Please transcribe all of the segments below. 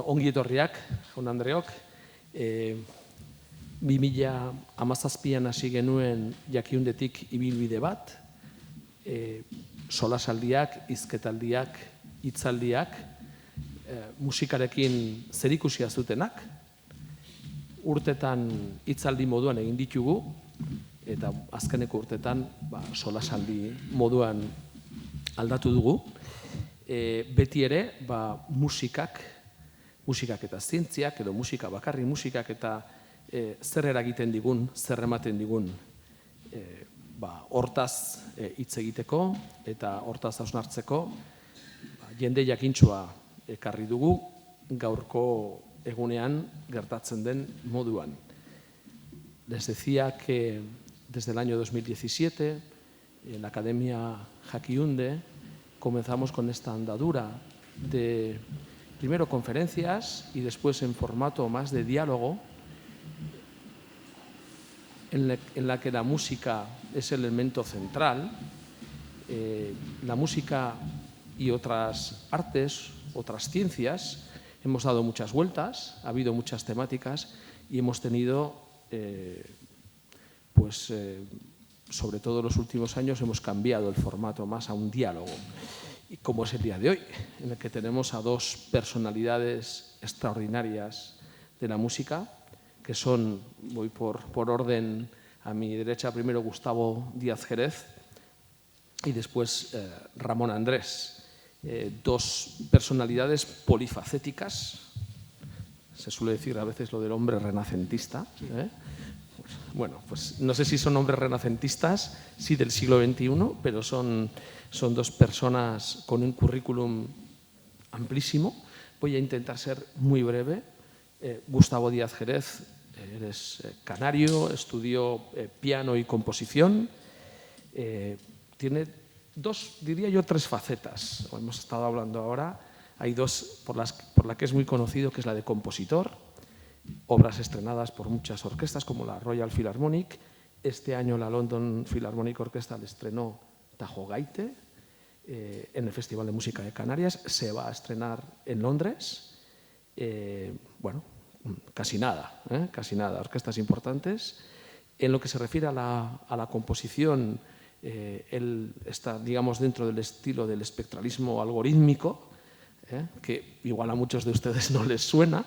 Ongi etorriak, jaun Andreok. 2017an hasi genuen jakiundetik ibilbide bat, solasaldiak, hizketaldiak, hitzaldiak, musikarekin zerikusia zutenak, urtetan hitzaldi moduan egin ditugu, eta azkeneko urtetan solasaldi moduan aldatu dugu. Beti ere, musikak eta zientziak, edo musika bakarri musikak eta zer eragiten digun, zer ematen digun hortaz hitz egiteko eta hortaz hausnartzeko jende jakintxoa ekarri dugu gaurko egunean gertatzen den moduan. Les decía que desde el año 2017 en la Academia Jakiunde comenzamos con esta andadura de primero conferencias y después en formato más de diálogo, en la que la música es el elemento central. La música y otras artes, otras ciencias, hemos dado muchas vueltas, ha habido muchas temáticas y hemos tenido, sobre todo en los últimos años, hemos cambiado el formato más a un diálogo. Y como es el día de hoy, en el que tenemos a dos personalidades extraordinarias de la música, que son, voy por orden, a mi derecha primero Gustavo Díaz Jerez y después Ramón Andrés. Dos personalidades polifacéticas, se suele decir a veces lo del hombre renacentista. Bueno, pues no sé si son hombres renacentistas, sí del siglo XXI, pero son dos personas con un currículum amplísimo. Voy a intentar ser muy breve. Gustavo Díaz Jerez, eres canario, estudió piano y composición. Tiene dos, diría yo, tres facetas. Hemos estado hablando ahora. Hay dos por la que es muy conocido, que es la de compositor. Obras estrenadas por muchas orquestas, como la Royal Philharmonic. Este año la London Philharmonic Orchestra le estrenó Tajo Gaite en el Festival de Música de Canarias. Se va a estrenar en Londres. Bueno, casi nada, orquestas importantes. En lo que se refiere a la composición, él está, digamos, dentro del estilo del espectralismo algorítmico, que igual a muchos de ustedes no les suena,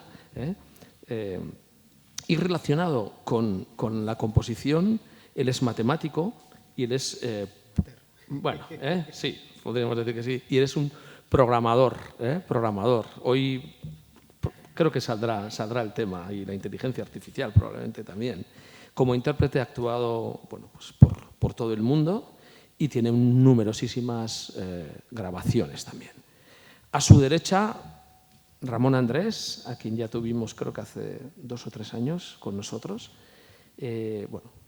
y relacionado con la composición, él es matemático y él es, sí, podríamos decir que sí, y él es un programador. Hoy creo que saldrá el tema, y la inteligencia artificial probablemente también. Como intérprete ha actuado por todo el mundo y tiene numerosísimas grabaciones también. A su derecha, Ramón Andrés, a quien ya tuvimos creo que hace 2 o 3 años con nosotros.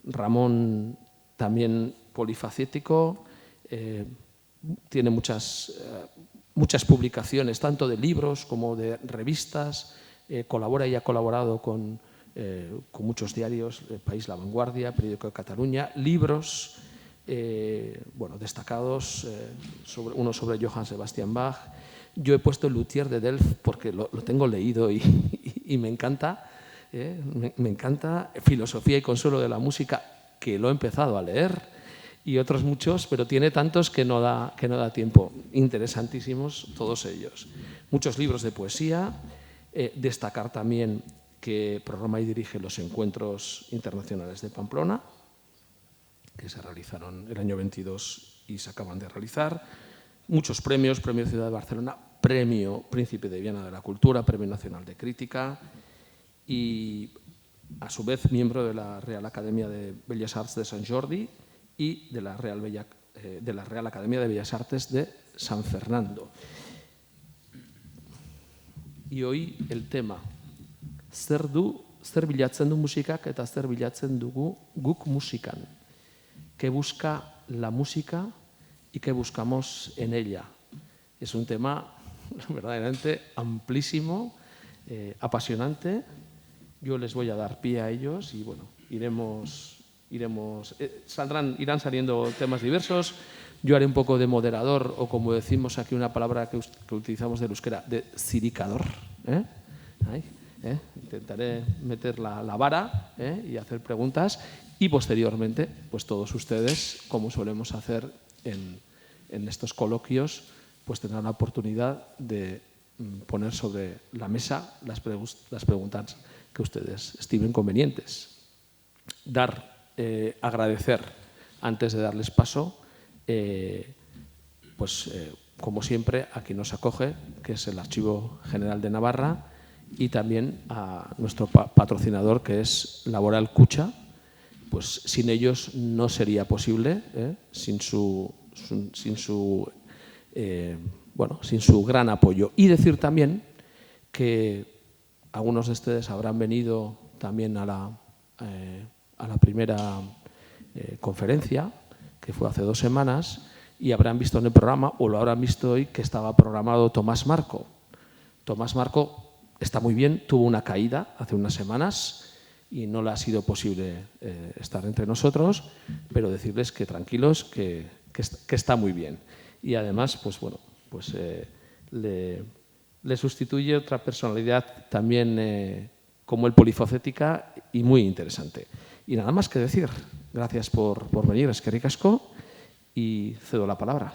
Ramón también polifacético, tiene muchas publicaciones, tanto de libros como de revistas, colabora y ha colaborado con muchos diarios, El País, La Vanguardia, Periódico de Cataluña, libros destacados, uno sobre Johann Sebastian Bach. Yo he puesto el Luthier de Delft porque lo tengo leído y me encanta. Me encanta. Filosofía y consuelo de la música, que lo he empezado a leer, y otros muchos, pero tiene tantos que no da tiempo. Interesantísimos todos ellos. Muchos libros de poesía. Destacar también que programa y dirige los encuentros internacionales de Pamplona, que se realizaron el año 22 y se acaban de realizar. Muchos premios, Premio Ciudad de Barcelona, Premio Príncipe de Viana de la Cultura, Premio Nacional de Crítica y, a su vez, miembro de la Real Academia de Bellas Arts de Sant Jordi y de la Real Academia de Bellas Artes de San Fernando. Y hoy el tema, zer bilatzen du musikak eta zer bilatzen dugu guk musikan. ¿Qué busca la música y qué buscamos en ella? Es un tema verdaderamente amplísimo, apasionante. Yo les voy a dar pie a ellos y irán saliendo temas diversos. Yo haré un poco de moderador, o como decimos aquí una palabra que utilizamos del euskera, de siricador, Ahí, intentaré meter la vara y hacer preguntas y posteriormente, pues todos ustedes, como solemos hacer en estos coloquios, pues tendrán la oportunidad de poner sobre la mesa las preguntas que ustedes estimen convenientes. Agradecer, antes de darles paso, como siempre, a quien nos acoge, que es el Archivo General de Navarra, y también a nuestro patrocinador, que es Laboral Kutxa. Pues sin ellos no sería posible, sin su gran apoyo. Y decir también que algunos de ustedes habrán venido también a la primera conferencia, que fue hace 2 semanas, y habrán visto en el programa, o lo habrán visto hoy, que estaba programado Tomás Marco. Tomás Marco está muy bien, tuvo una caída hace unas semanas y no le ha sido posible estar entre nosotros, pero decirles que tranquilos, que está muy bien. Y además, le sustituye otra personalidad también como el polifacética y muy interesante. Y nada más que decir. Gracias por venir, Eskerrik asko, y cedo la palabra.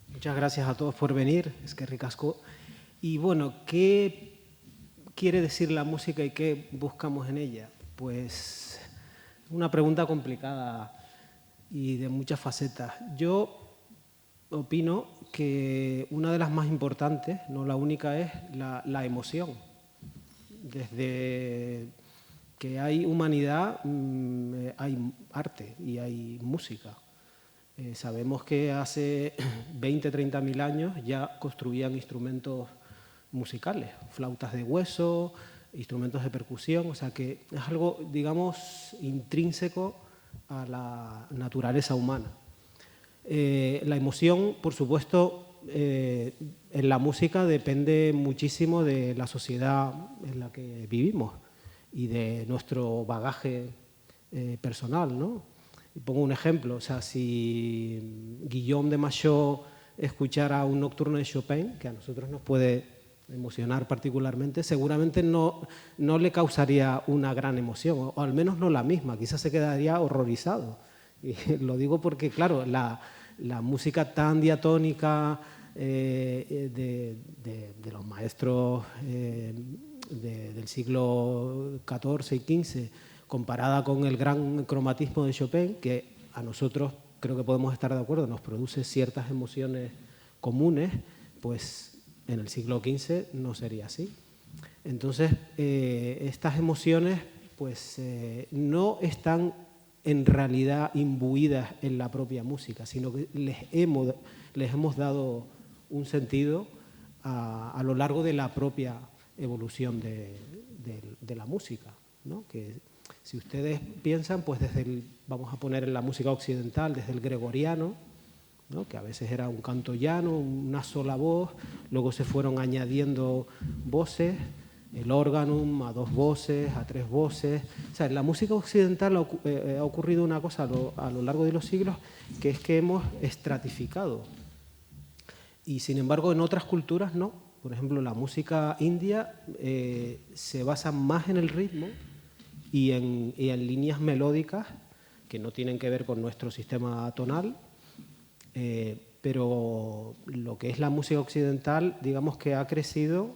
Muchas gracias a todos por venir, Eskerrik asko. Y bueno, ¿qué quiere decir la música y qué buscamos en ella? Pues una pregunta complicada y de muchas facetas. Yo opino que una de las más importantes, no la única, es la emoción. Desde que hay humanidad, hay arte y hay música. Sabemos que hace 20, 30.000 años ya construían instrumentos musicales, flautas de hueso, instrumentos de percusión, o sea que es algo, digamos, intrínseco a la naturaleza humana. La emoción, por supuesto, en la música depende muchísimo de la sociedad en la que vivimos y de nuestro bagaje personal, ¿no? Y pongo un ejemplo, o sea, si Guillaume de Machaut escuchara un nocturno de Chopin, que a nosotros nos puede emocionar particularmente, seguramente no le causaría una gran emoción, o al menos no la misma, quizás se quedaría horrorizado. Y lo digo porque, claro, la música tan diatónica de los maestros del siglo XIV y XV, comparada con el gran cromatismo de Chopin, que a nosotros, creo que podemos estar de acuerdo, nos produce ciertas emociones comunes, pues en el siglo XV no sería así. Entonces, estas emociones pues, no están en realidad imbuidas en la propia música, sino que les hemos dado un sentido a lo largo de la propia evolución de la música, ¿no? Que si ustedes piensan, pues vamos a poner en la música occidental, desde el gregoriano, ¿no? Que a veces era un canto llano, una sola voz, luego se fueron añadiendo voces, el órganum a 2 voces, a 3 voces. O sea, en la música occidental ha ocurrido una cosa a lo largo de los siglos, que es que hemos estratificado. Y sin embargo, en otras culturas no. Por ejemplo, la música india se basa más en el ritmo y en líneas melódicas que no tienen que ver con nuestro sistema tonal, pero lo que es la música occidental, digamos que ha crecido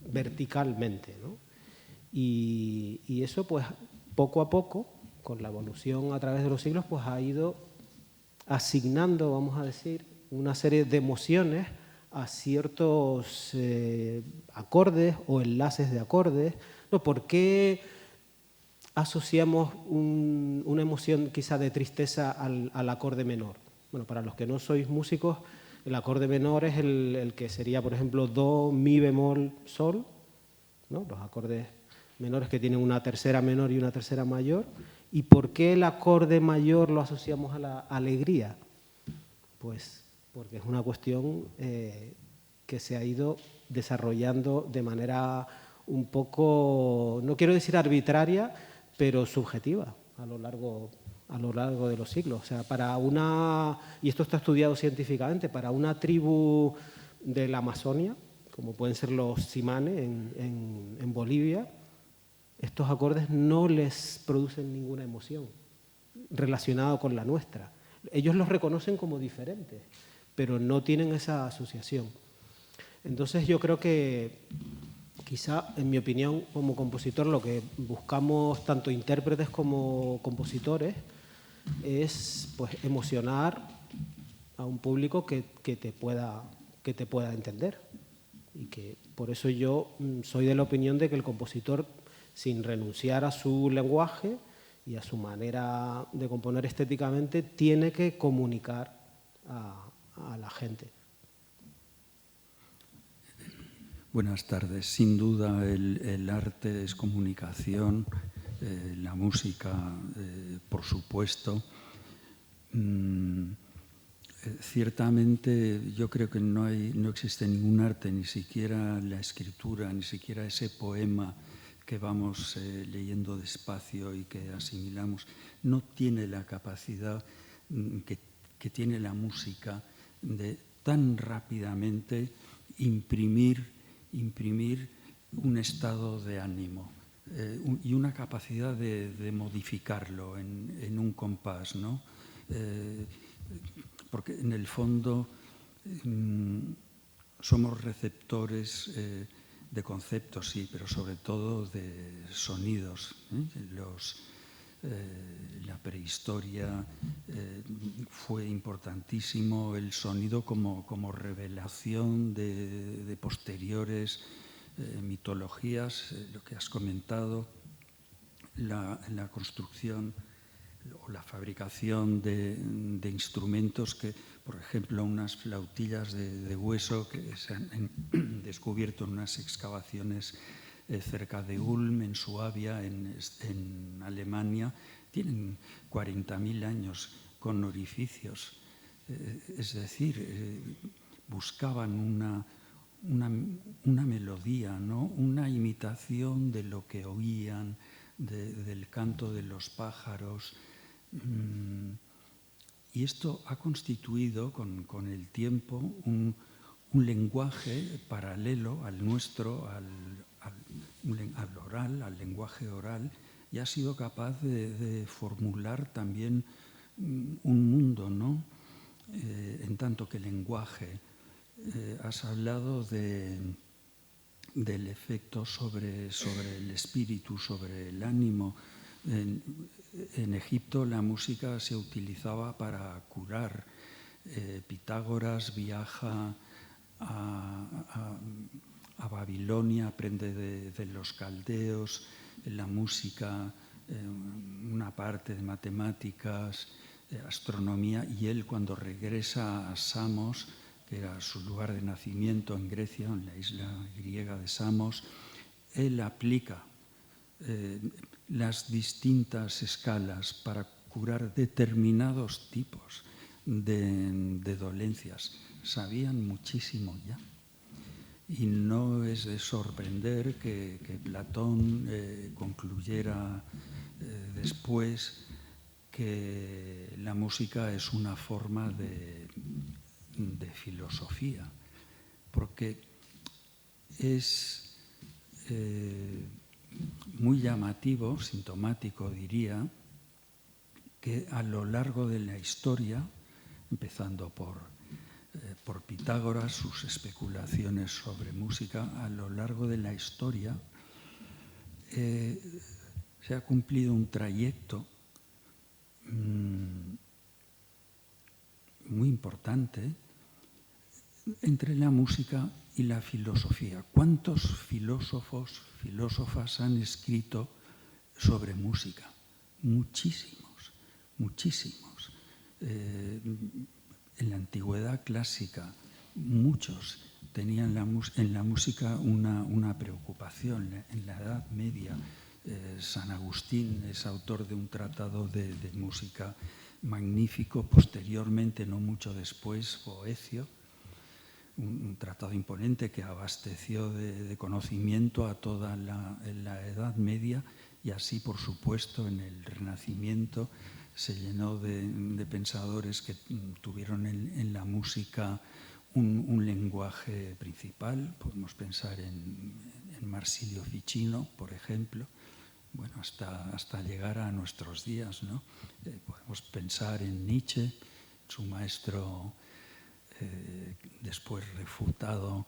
verticalmente, ¿no? Y eso, pues, poco a poco, con la evolución a través de los siglos, pues ha ido asignando, vamos a decir, una serie de emociones a ciertos acordes o enlaces de acordes. ¿No? ¿Por qué asociamos una emoción quizá de tristeza al acorde menor? Bueno, para los que no sois músicos, el acorde menor es el que sería, por ejemplo, do, mi bemol, sol, ¿no? Los acordes menores que tienen una tercera menor y una tercera mayor. ¿Y por qué el acorde mayor lo asociamos a la alegría? Pues porque es una cuestión que se ha ido desarrollando de manera un poco, no quiero decir arbitraria, pero subjetiva a lo largo de los siglos. O sea, y esto está estudiado científicamente, para una tribu de la Amazonia, como pueden ser los Tsimane en Bolivia, estos acordes no les producen ninguna emoción relacionada con la nuestra. Ellos los reconocen como diferentes, pero no tienen esa asociación. Entonces yo creo que quizá, en mi opinión, como compositor, lo que buscamos tanto intérpretes como compositores es pues emocionar a un público que te pueda entender. Y que por eso yo soy de la opinión de que el compositor, sin renunciar a su lenguaje y a su manera de componer estéticamente, tiene que comunicar a la gente. Buenas tardes. Sin duda el arte es comunicación, la música, por supuesto. Ciertamente yo creo que no existe ningún arte, ni siquiera la escritura, ni siquiera ese poema que vamos leyendo despacio y que asimilamos, no tiene la capacidad que tiene la música de tan rápidamente imprimir un estado de ánimo y una capacidad de modificarlo en un compás, ¿no? Porque en el fondo somos receptores de conceptos, sí, pero sobre todo de sonidos. La prehistoria fue importantísimo el sonido como revelación de posteriores mitologías, lo que has comentado, la construcción o la fabricación de instrumentos que, por ejemplo, unas flautillas de hueso que se han descubierto en unas excavaciones cerca de Ulm, en Suabia, en Alemania, tienen 40.000 años con orificios. Es decir, buscaban una melodía, ¿no? Una imitación de lo que oían, del canto de los pájaros. Y esto ha constituido con el tiempo un lenguaje paralelo al nuestro, al oral, al lenguaje oral, y ha sido capaz de formular también un mundo, ¿no? En tanto que lenguaje. Has hablado del efecto sobre el espíritu, sobre el ánimo. En Egipto la música se utilizaba para curar. Pitágoras viaja a Babilonia, aprende de los caldeos, la música, una parte de matemáticas, astronomía, y él cuando regresa a Samos, que era su lugar de nacimiento en Grecia, en la isla griega de Samos, él aplica las distintas escalas para curar determinados tipos de dolencias. Sabían muchísimo ya. Y no es de sorprender que Platón concluyera después que la música es una forma de filosofía, porque es muy llamativo, sintomático diría, que a lo largo de la historia, empezando por Pitágoras, sus especulaciones sobre música, a lo largo de la historia se ha cumplido un trayecto muy importante entre la música y la filosofía. ¿Cuántos filósofos, filósofas han escrito sobre música? Muchísimos, muchísimos. En la antigüedad clásica, muchos tenían en la música una preocupación. En la Edad Media, San Agustín es autor de un tratado de música magnífico. Posteriormente, no mucho después, Boecio, un tratado imponente que abasteció de conocimiento a toda la Edad Media, y así, por supuesto, en el Renacimiento se llenó de pensadores que tuvieron en la música un lenguaje principal. Podemos pensar en Marsilio Ficino, por ejemplo, bueno, hasta llegar a nuestros días, ¿no? Podemos pensar en Nietzsche, su maestro después refutado,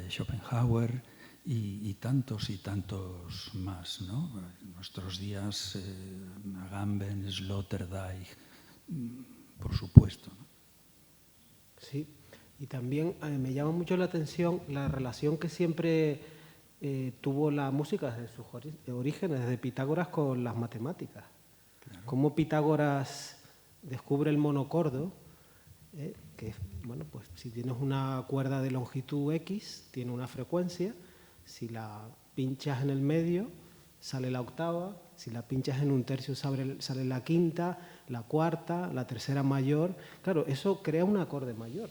Schopenhauer, y tantos más, ¿no? En nuestros días, Agamben, Sloterdijk, por supuesto, ¿no? Sí, y también me llama mucho la atención la relación que siempre tuvo la música desde sus orígenes, desde Pitágoras con las matemáticas. Claro. Cómo Pitágoras descubre el monocordo, que, bueno, pues si tienes una cuerda de longitud X, tiene una frecuencia, si la pinchas en el medio, sale la octava, si la pinchas en un tercio, sale la quinta, la cuarta, la tercera mayor. Claro, eso crea un acorde mayor.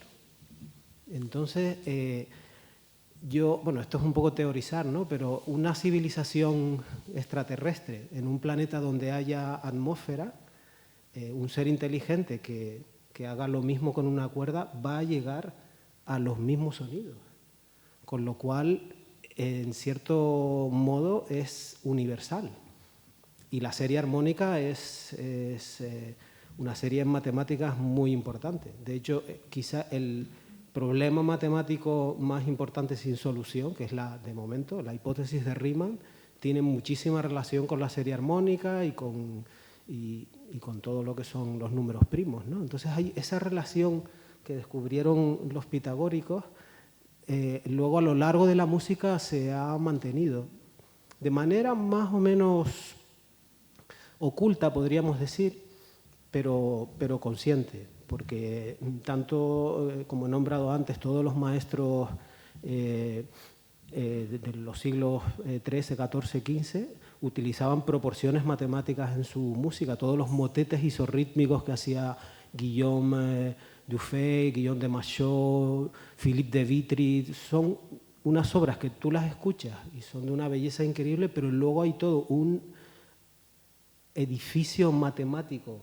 Entonces, bueno, esto es un poco teorizar, ¿no? Pero una civilización extraterrestre en un planeta donde haya atmósfera, un ser inteligente que haga lo mismo con una cuerda va a llegar a los mismos sonidos. Con lo cual, en cierto modo, es universal. Y la serie armónica es una serie en matemáticas muy importante. De hecho, quizá el problema matemático más importante sin solución, que es de momento, la hipótesis de Riemann, tiene muchísima relación con la serie armónica y con todo lo que son los números primos, ¿no? Entonces hay esa relación que descubrieron los pitagóricos, luego a lo largo de la música se ha mantenido de manera más o menos oculta, podríamos decir, pero consciente, porque tanto, como he nombrado antes, todos los maestros de los siglos XIII, XIV, XV utilizaban proporciones matemáticas en su música. Todos los motetes isorrítmicos que hacía Guillaume Dufay, Guillaume de Machaut, Philippe de Vitry, son unas obras que tú las escuchas y son de una belleza increíble, pero luego hay todo un edificio matemático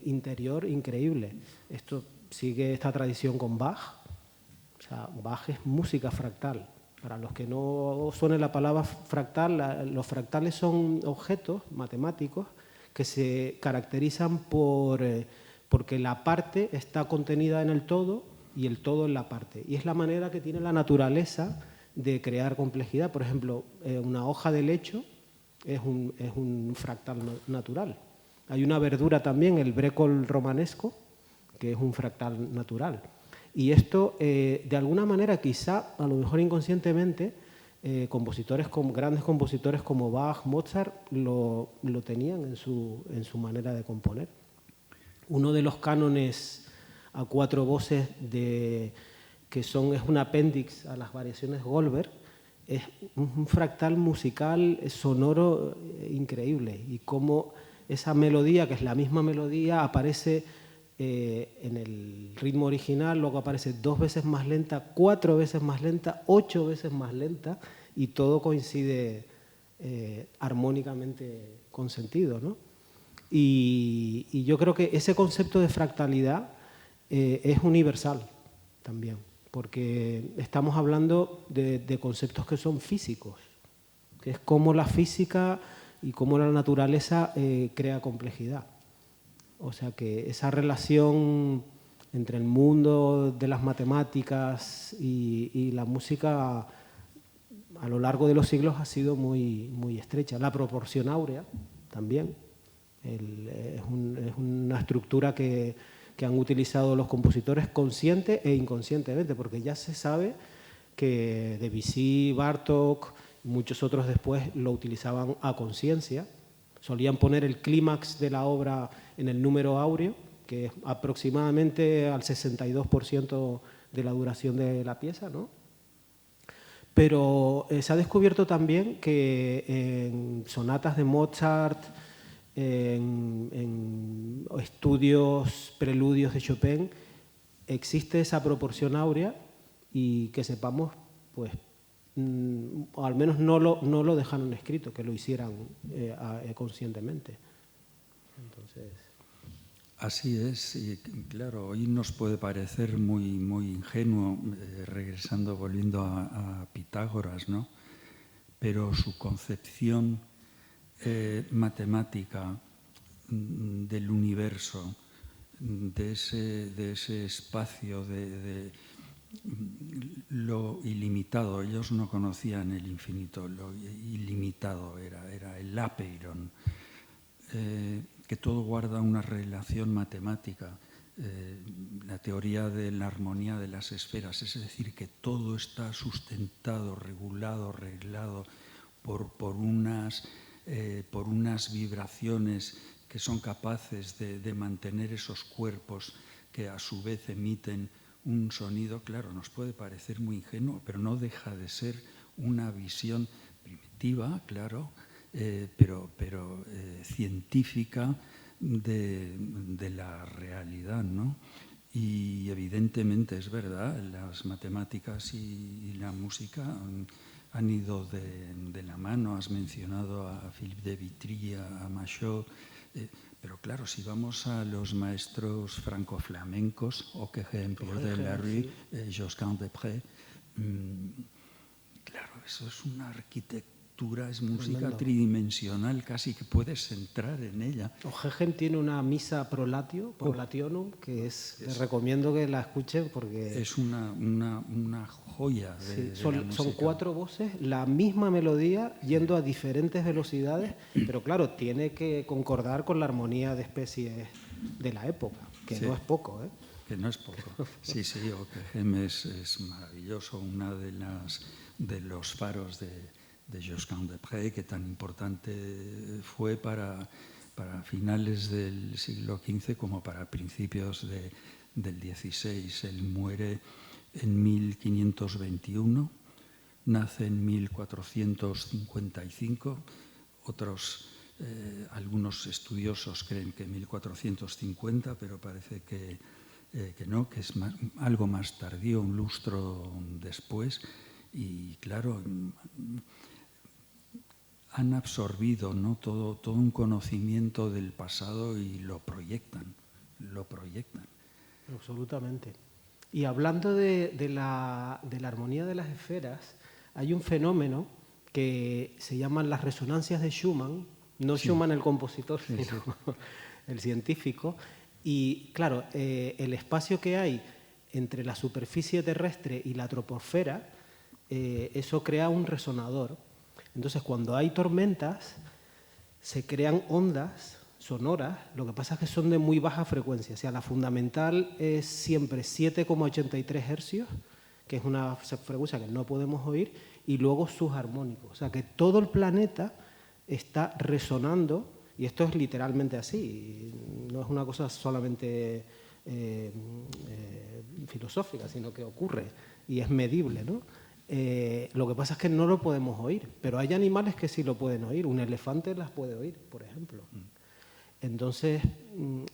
interior increíble. Esto sigue esta tradición con Bach. O sea, Bach es música fractal. Para los que no suene la palabra fractal, los fractales son objetos matemáticos que se caracterizan porque la parte está contenida en el todo y el todo en la parte. Y es la manera que tiene la naturaleza de crear complejidad. Por ejemplo, una hoja de lecho es un fractal natural. Hay una verdura también, el brécol romanesco, que es un fractal natural. Y esto, de alguna manera, quizá, a lo mejor inconscientemente, grandes compositores como Bach, Mozart, lo tenían en su manera de componer. Uno de los cánones a 4 voces que es un apéndice a las variaciones Goldberg, es un fractal musical sonoro increíble, y cómo esa melodía, que es la misma melodía, aparece en el ritmo original, luego aparece 2 veces más lenta, 4 veces más lenta, 8 veces más lenta, y todo coincide armónicamente con sentido, ¿no? Y yo creo que ese concepto de fractalidad es universal también, porque estamos hablando de conceptos que son físicos, que es cómo la física y cómo la naturaleza crea complejidad. O sea que esa relación entre el mundo de las matemáticas y la música a lo largo de los siglos ha sido muy, muy estrecha. La proporción áurea también es una estructura que han utilizado los compositores consciente e inconscientemente, porque ya se sabe que Debussy, Bartók y muchos otros después lo utilizaban a conciencia. Solían poner el clímax de la obra en el número áureo, que es aproximadamente al 62% de la duración de la pieza, ¿no? Pero se ha descubierto también que en sonatas de Mozart, en estudios, preludios de Chopin, existe esa proporción áurea, y que sepamos, pues, o al menos no lo dejaron escrito, que lo hicieran conscientemente. Entonces, Así es, y claro, hoy nos puede parecer muy, muy ingenuo, volviendo a Pitágoras, ¿no? Pero su concepción matemática del universo, de ese espacio, de lo ilimitado. Ellos no conocían el infinito, lo ilimitado era el apeiron, que todo guarda una relación matemática. La teoría de la armonía de las esferas, es decir, que todo está sustentado, regulado, reglado por unas vibraciones que son capaces de mantener esos cuerpos que a su vez emiten un sonido. Claro, nos puede parecer muy ingenuo, pero no deja de ser una visión primitiva, claro, pero científica de la realidad, ¿no? Y evidentemente es verdad, las matemáticas y la música han ido de la mano. Has mencionado a Philippe de Vitry, a Machaut, pero claro, si vamos a los maestros franco-flamencos, Ockeghem, Pierre Delarue, Josquin des Prez, claro, eso es una arquitectura, es música tridimensional, casi que puedes entrar en ella. Ockeghem tiene una misa pro lationum, que les recomiendo que la escuchen porque... Es una joya de la música. Son 4 voces, la misma melodía, yendo a diferentes velocidades, pero claro, tiene que concordar con la armonía de especies de la época, que no es poco, ¿eh? Que no es poco. Sí, Ockeghem es maravilloso, una de los faros de Josquin des Prez, que tan importante fue para finales del siglo XV como para principios del XVI. Él muere en 1521, nace en 1455, algunos estudiosos creen que 1450, pero parece que no, que es algo más tardío, un lustro después. Y claro, han absorbido, ¿no?, todo un conocimiento del pasado y lo proyectan. Absolutamente. Y hablando de la armonía de las esferas, hay un fenómeno que se llaman las resonancias de Schumann, no Schumann el compositor, sino el científico. Y claro, el espacio que hay entre la superficie terrestre y la troposfera, eso crea un resonador. Entonces, cuando hay tormentas, se crean ondas sonoras, lo que pasa es que son de muy baja frecuencia. O sea, la fundamental es siempre 7,83 hercios, que es una frecuencia que no podemos oír, y luego sus armónicos. O sea, que todo el planeta está resonando, y esto es literalmente así, no es una cosa solamente filosófica, sino que ocurre y es medible, ¿no? Lo que pasa es que no lo podemos oír, pero hay animales que sí lo pueden oír. Un elefante las puede oír, por ejemplo. Entonces,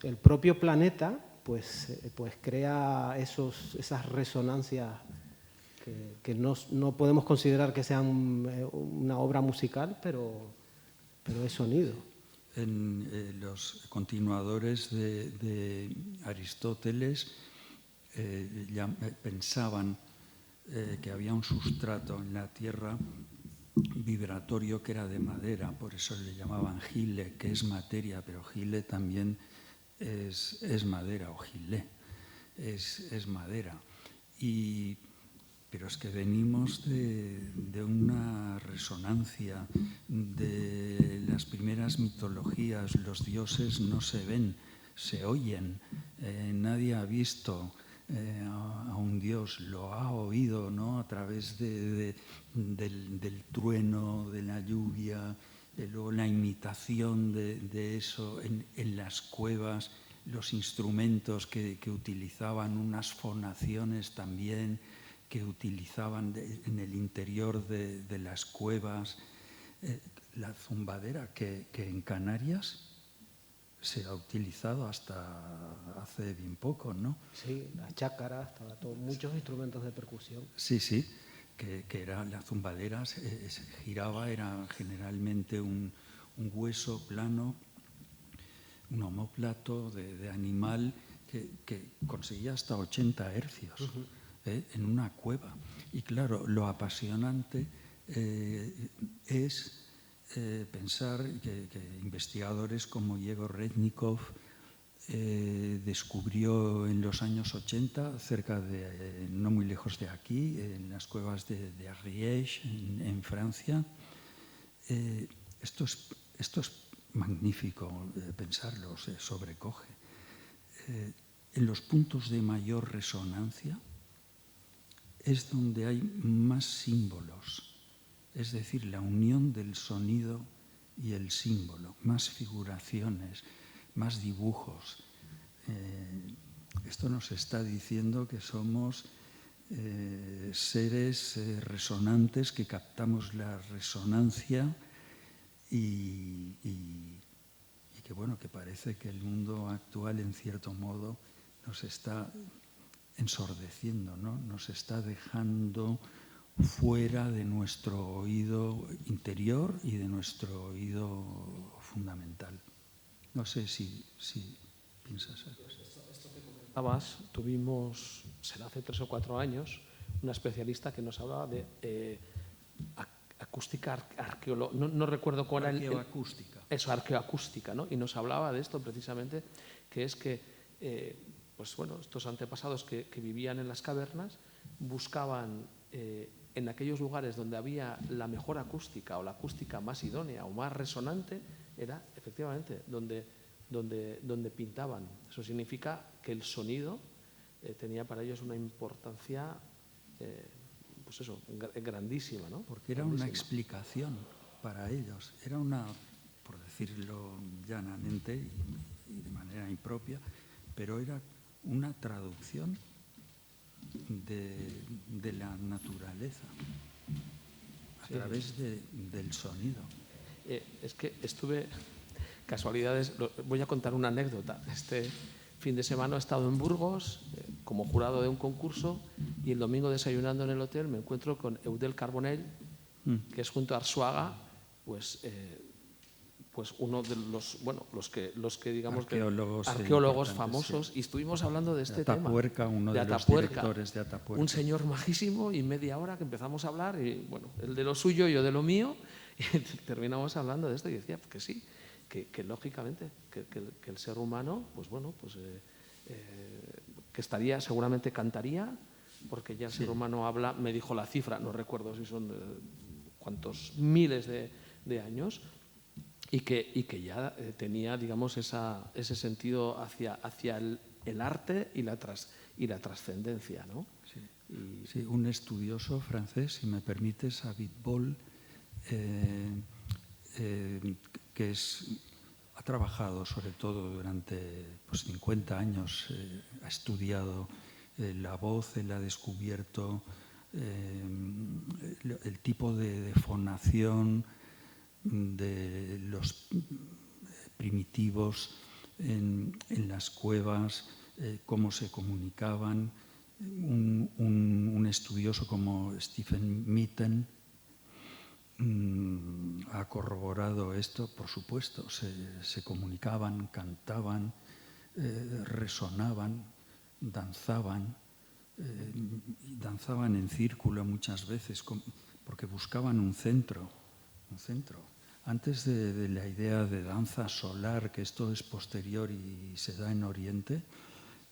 el propio planeta pues crea esas resonancias que no podemos considerar que sean una obra musical, pero es sonido. Los continuadores de Aristóteles ya pensaban que había un sustrato en la Tierra vibratorio que era de madera, por eso le llamaban gile, que es materia, pero gile también es madera, o gilé es madera. Pero es que venimos de una resonancia de las primeras mitologías. Los dioses no se ven, se oyen. Nadie ha visto a un dios, lo ha oído, ¿no?, a través del trueno, de la lluvia, luego la imitación de eso en las cuevas, los instrumentos que utilizaban, unas fonaciones también que utilizaban en el interior de las cuevas. La zumbadera que en Canarias se ha utilizado hasta hace bien poco, ¿no? Sí, las chácaras, muchos instrumentos de percusión. Sí, que era la zumbadera, se giraba, era generalmente un hueso plano un omóplato de animal que conseguía hasta 80 hercios en una cueva. Y claro, lo apasionante es pensar que investigadores como Yegor Rednikov descubrió en los años 80, cerca de, no muy lejos de aquí, en las cuevas de Ariège, en Francia. Esto es magnífico pensarlo, se sobrecoge. En los puntos de mayor resonancia es donde hay más símbolos, es decir, la unión del sonido y el símbolo, más figuraciones, más dibujos. Esto nos está diciendo que somos seres resonantes, que captamos la resonancia y que, bueno, que parece que el mundo actual, en cierto modo, nos está ensordeciendo, ¿no? Nos está dejando fuera de nuestro oído interior y de nuestro oído fundamental. No sé si piensas algo. Esto que comentabas, tuvimos, será hace 3 o 4 años, una especialista que nos hablaba de acústica arqueológica, no recuerdo cuál era arqueoacústica. Eso, arqueoacústica, ¿no? Y nos hablaba de esto precisamente, que es que pues bueno, estos antepasados que vivían en las cavernas buscaban en aquellos lugares donde había la mejor acústica o la acústica más idónea o más resonante, era efectivamente donde pintaban. Eso significa que el sonido tenía para ellos una importancia pues eso, grandísima, ¿no? Porque era una explicación para ellos, era una, por decirlo llanamente y de manera impropia, pero era una traducción de la naturaleza a través del sonido. Es que estuve, casualidades, voy a contar una anécdota. Este fin de semana he estado en Burgos como jurado de un concurso y el domingo desayunando en el hotel me encuentro con Eudel Carbonell, que es junto a Arzuaga, pues uno de los que digamos arqueólogos famosos, sí. Y estuvimos hablando de este tema. Uno de los directores de Atapuerca. Un señor majísimo, y media hora que empezamos a hablar, y bueno, él de lo suyo, yo de lo mío, y terminamos hablando de esto y decía que sí, que lógicamente, que el ser humano, pues bueno, pues que estaría, seguramente cantaría, porque ya el ser humano habla, me dijo la cifra, no recuerdo si son cuántos miles de años, y que ya tenía, digamos, ese sentido hacia el arte y la trascendencia, ¿no? Sí, un estudioso francés, si me permites, David Boll, que ha trabajado sobre todo durante 50 años, ha estudiado la voz, él ha descubierto el tipo de fonación de los primitivos en las cuevas, cómo se comunicaban. Un estudioso como Stephen Mitten ha corroborado esto, por supuesto. Se comunicaban, cantaban, resonaban, danzaban en círculo muchas veces, porque buscaban un centro. Antes de la idea de danza solar, que esto es posterior y se da en Oriente,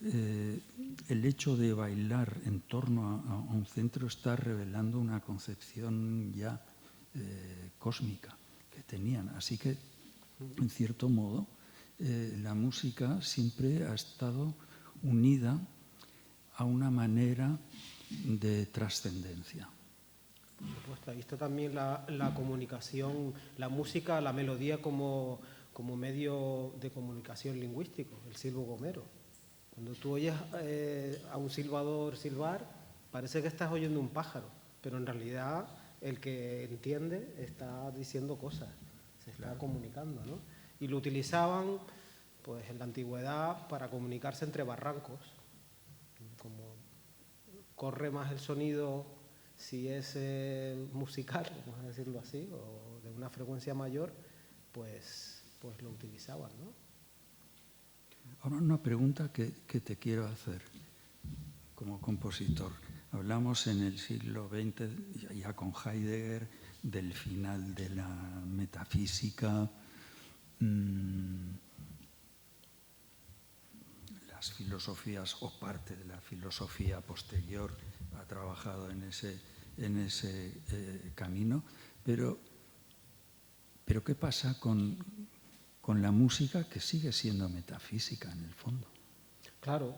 el hecho de bailar en torno a un centro está revelando una concepción ya cósmica que tenían. Así que, en cierto modo, la música siempre ha estado unida a una manera de trascendencia. Por supuesto, ahí está también la comunicación, la música, la melodía como medio de comunicación lingüístico, el silbo gomero. Cuando tú oyes a un silbador silbar, parece que estás oyendo un pájaro, pero en realidad el que entiende está diciendo cosas, se está comunicando, ¿no? Y lo utilizaban pues en la antigüedad para comunicarse entre barrancos. Como corre más el sonido si es musical, vamos a decirlo así, o de una frecuencia mayor, pues lo utilizaban, ¿no? Ahora una pregunta que te quiero hacer como compositor. Hablamos en el siglo XX, ya con Heidegger, del final de la metafísica. Las filosofías o parte de la filosofía posterior ha trabajado en ese camino, pero ¿qué pasa con la música, que sigue siendo metafísica en el fondo? Claro,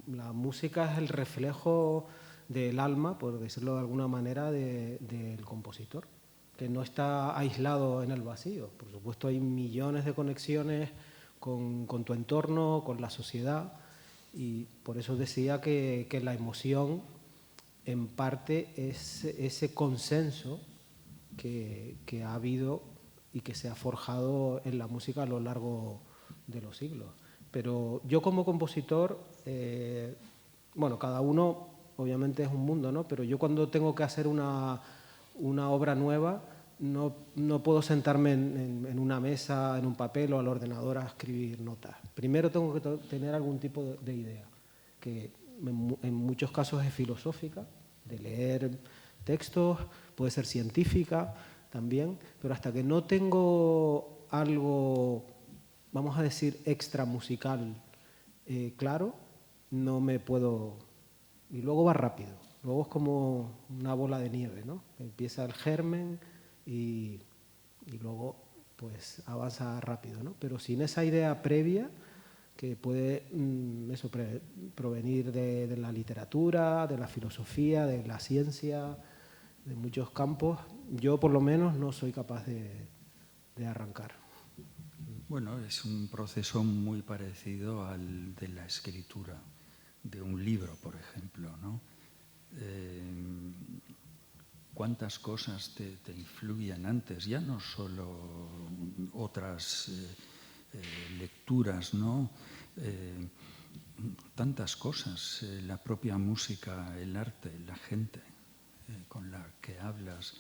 la música es el reflejo del alma, por decirlo de alguna manera, del compositor, que no está aislado en el vacío. Por supuesto, hay millones de conexiones con tu entorno, con la sociedad, y por eso decía que la emoción, en parte, es ese consenso que ha habido y que se ha forjado en la música a lo largo de los siglos. Pero yo como compositor, bueno, cada uno obviamente es un mundo, ¿no? Pero yo cuando tengo que hacer una obra nueva, no puedo sentarme en una mesa, en un papel o al ordenador a escribir notas. Primero tengo que tener algún tipo de idea, que en muchos casos es filosófica, de leer textos, puede ser científica también, pero hasta que no tengo algo, vamos a decir, extra musical claro, no me puedo... Y luego va rápido, luego es como una bola de nieve, ¿no? Empieza el germen y luego pues avanza rápido, ¿no? Pero sin esa idea previa, que puede provenir de la literatura, de la filosofía, de la ciencia, de muchos campos, yo por lo menos no soy capaz de arrancar. Bueno, es un proceso muy parecido al de la escritura de un libro, por ejemplo, ¿no? ¿Cuántas cosas te influyen antes? Ya no solo otras lecturas, ¿no? Tantas cosas, la propia música, el arte, la gente con la que hablas.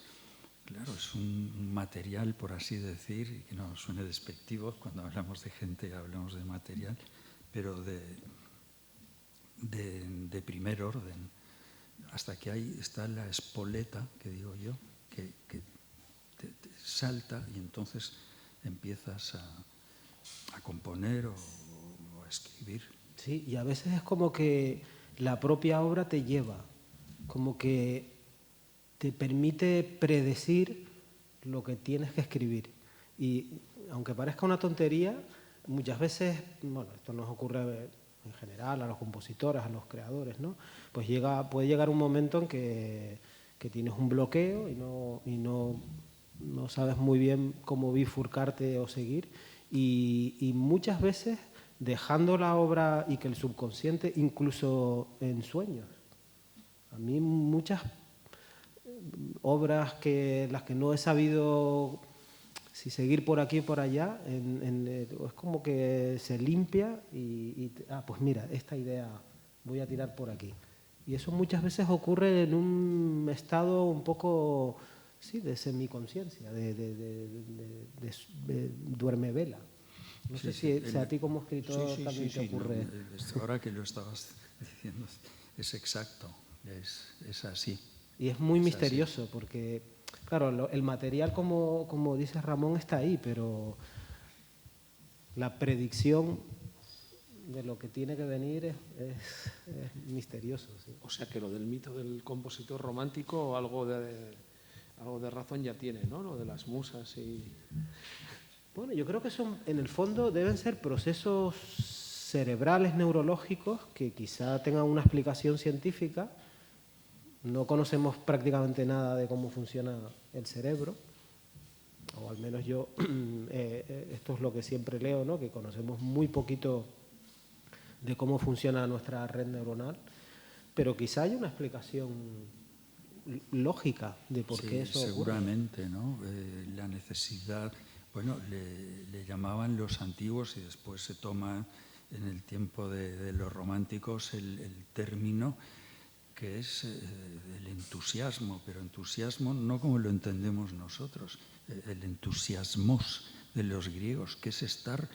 Claro, es un material, por así decir, y que no suene despectivo, cuando hablamos de gente hablamos de material, pero de primer orden, hasta que ahí está la espoleta, que digo yo, que te salta y entonces empiezas a componer o a escribir. Sí, y a veces es como que la propia obra te lleva, como que te permite predecir lo que tienes que escribir. Y aunque parezca una tontería, muchas veces, bueno, esto nos ocurre en general a los compositores, a los creadores, ¿no? Pues puede llegar un momento en que tienes un bloqueo y no sabes muy bien cómo bifurcarte o seguir. Y muchas veces dejando la obra y que el subconsciente, incluso en sueños. A mí muchas obras las que no he sabido si seguir por aquí o por allá, es como que se limpia pues mira, esta idea voy a tirar por aquí. Y eso muchas veces ocurre en un estado un poco, sí, de semiconsciencia, de duerme vela. No sé si a ti como escritor también te ocurre. No, ahora que lo estabas diciendo, es exacto, es así. Y es muy misterioso porque, claro, el material, como dice Ramón, está ahí, pero la predicción de lo que tiene que venir es misterioso. Sí. O sea que lo del mito del compositor romántico algo de razón ya tiene, ¿no? Lo de las musas y... Bueno, yo creo que en el fondo deben ser procesos cerebrales, neurológicos, que quizá tengan una explicación científica. No conocemos prácticamente nada de cómo funciona el cerebro, o al menos yo, esto es lo que siempre leo, ¿no? Que conocemos muy poquito de cómo funciona nuestra red neuronal, pero quizá hay una explicación lógica de por qué eso ocurre. Seguramente, ¿no? La necesidad, bueno, le llamaban los antiguos y después se toma en el tiempo de los románticos el término que es el entusiasmo, pero entusiasmo no como lo entendemos nosotros, el entusiasmos de los griegos, que es estar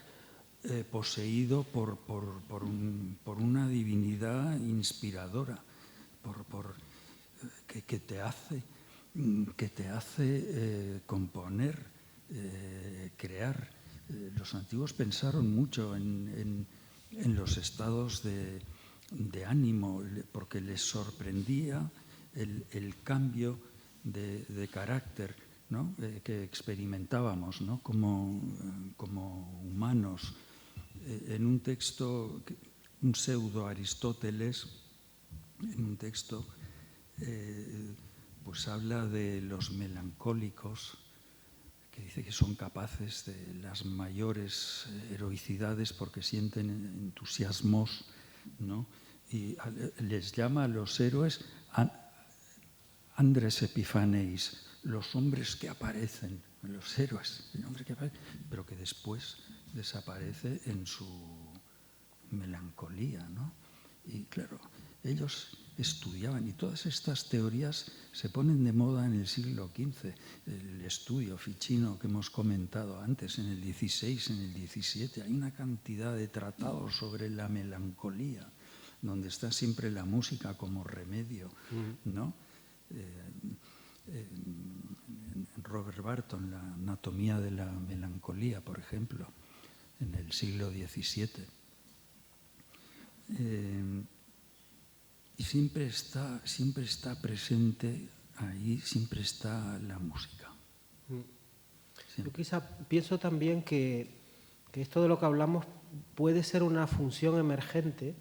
poseído por una divinidad inspiradora, que te hace componer, crear. Los antiguos pensaron mucho en los estados de ánimo, porque les sorprendía el cambio de carácter, ¿no? Que experimentábamos, ¿no? como humanos. En un texto, un pseudo Aristóteles, en un texto, pues habla de los melancólicos, que dice que son capaces de las mayores heroicidades porque sienten entusiasmos, ¿no? Y les llama a los héroes Andres Epifaneis, los hombres que aparecen, los héroes, pero que después desaparece en su melancolía, ¿no? Y claro, ellos estudiaban, y todas estas teorías se ponen de moda en el siglo XV. El estudio Ficino que hemos comentado antes, en el XVI, en el XVII, hay una cantidad de tratados sobre la melancolía, donde está siempre la música como remedio, ¿no? Robert Barton, la anatomía de la melancolía, por ejemplo, en el siglo XVII. Y siempre está presente ahí, siempre está la música. Yo quizá pienso también que esto de lo que hablamos puede ser una función emergente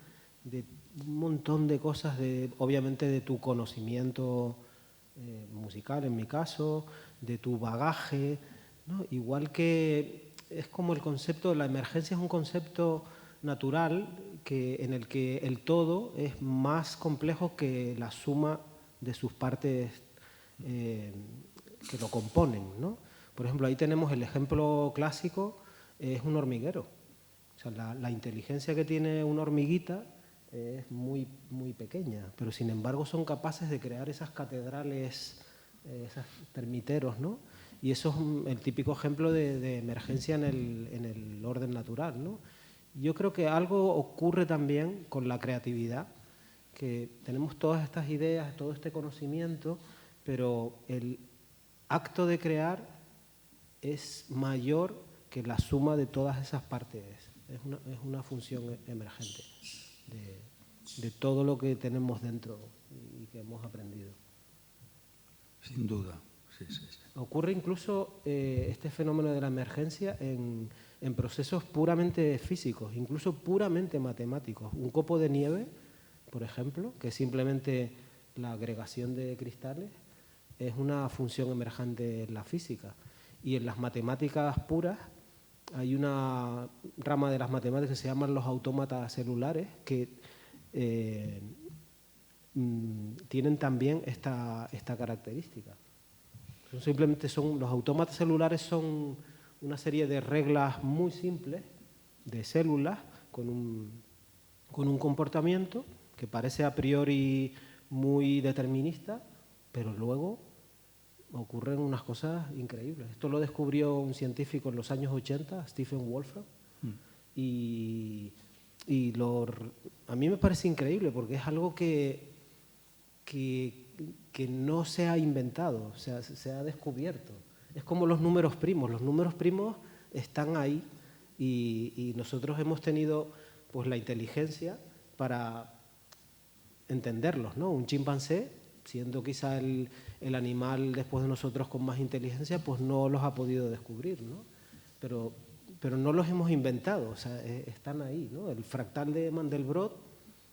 de un montón de cosas, obviamente de tu conocimiento musical, en mi caso, de tu bagaje, ¿no? Igual que es como el concepto de la emergencia, es un concepto natural en el que el todo es más complejo que la suma de sus partes que lo componen, ¿no? Por ejemplo, ahí tenemos el ejemplo clásico, es un hormiguero. O sea, la inteligencia que tiene una hormiguita es muy, muy pequeña, pero sin embargo son capaces de crear esas catedrales, esos termiteros, ¿no? Y eso es el típico ejemplo de emergencia en el orden natural, ¿no? Yo creo que algo ocurre también con la creatividad, que tenemos todas estas ideas, todo este conocimiento, pero el acto de crear es mayor que la suma de todas esas partes. Es una función emergente de todo lo que tenemos dentro y que hemos aprendido. Sin duda, sí. Ocurre incluso este fenómeno de la emergencia en procesos puramente físicos, incluso puramente matemáticos. Un copo de nieve, por ejemplo, que es simplemente la agregación de cristales, es una función emergente en la física. Y en las matemáticas puras hay una rama de las matemáticas que se llaman los autómatas celulares, que tienen también esta característica. Simplemente los autómatas celulares son una serie de reglas muy simples de células con un comportamiento que parece a priori muy determinista, pero luego ocurren unas cosas increíbles. Esto lo descubrió un científico en los años 80, Stephen Wolfram, y a mí me parece increíble porque es algo que no se ha inventado, o sea, se ha descubierto. Es como los números primos. Los números primos están ahí y nosotros hemos tenido pues la inteligencia para entenderlos, ¿no? Un chimpancé, siendo quizá el animal después de nosotros con más inteligencia, pues no los ha podido descubrir, ¿no? Pero no los hemos inventado, o sea, están ahí, ¿no? El fractal de Mandelbrot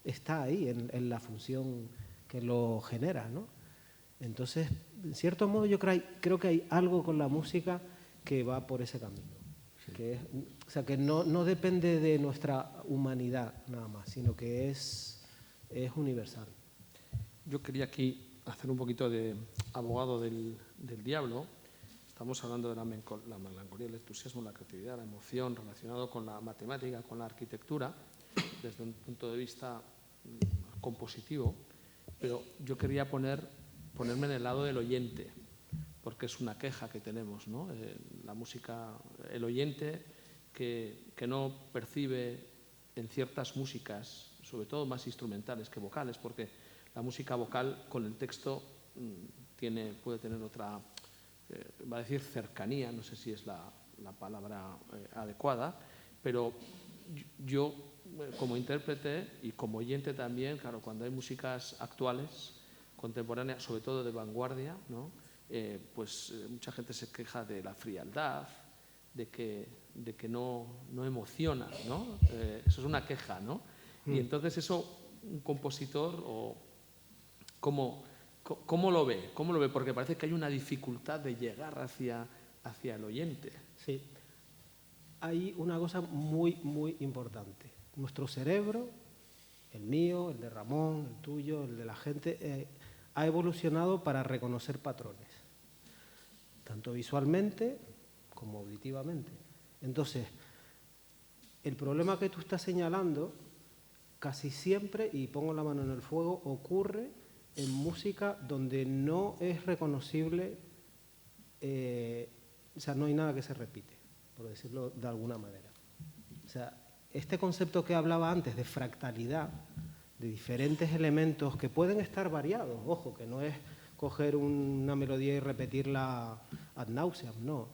está ahí en la función que lo genera, ¿no? Entonces, en cierto modo, yo creo que hay algo con la música que va por ese camino. Sí. O sea, que no depende de nuestra humanidad nada más, sino que es universal. Yo quería aquí hacer un poquito de abogado del diablo. Estamos hablando de la melancolía, el entusiasmo, la creatividad, la emoción, relacionado con la matemática, con la arquitectura, desde un punto de vista compositivo. Pero yo quería ponerme en el lado del oyente, porque es una queja que tenemos, ¿no? La música, el oyente que no percibe en ciertas músicas, sobre todo más instrumentales que vocales, porque la música vocal con el texto puede tener otra, va a decir cercanía, no sé si es la palabra adecuada, pero yo como intérprete y como oyente también, claro, cuando hay músicas actuales, contemporáneas, sobre todo de vanguardia, ¿no? Pues mucha gente se queja de la frialdad, de que no emociona, ¿no? Eso es una queja, ¿no? Y entonces eso, un compositor, ¿cómo lo ve? ¿Cómo lo ve? Porque parece que hay una dificultad de llegar hacia el oyente. Sí. Hay una cosa muy, muy importante. Nuestro cerebro, el mío, el de Ramón, el tuyo, el de la gente, ha evolucionado para reconocer patrones, tanto visualmente como auditivamente. Entonces, el problema que tú estás señalando casi siempre, y pongo la mano en el fuego, ocurre en música donde no es reconocible, o sea, no hay nada que se repite, por decirlo de alguna manera. O sea, este concepto que hablaba antes de fractalidad, de diferentes elementos que pueden estar variados, ojo, que no es coger una melodía y repetirla ad nauseam, no.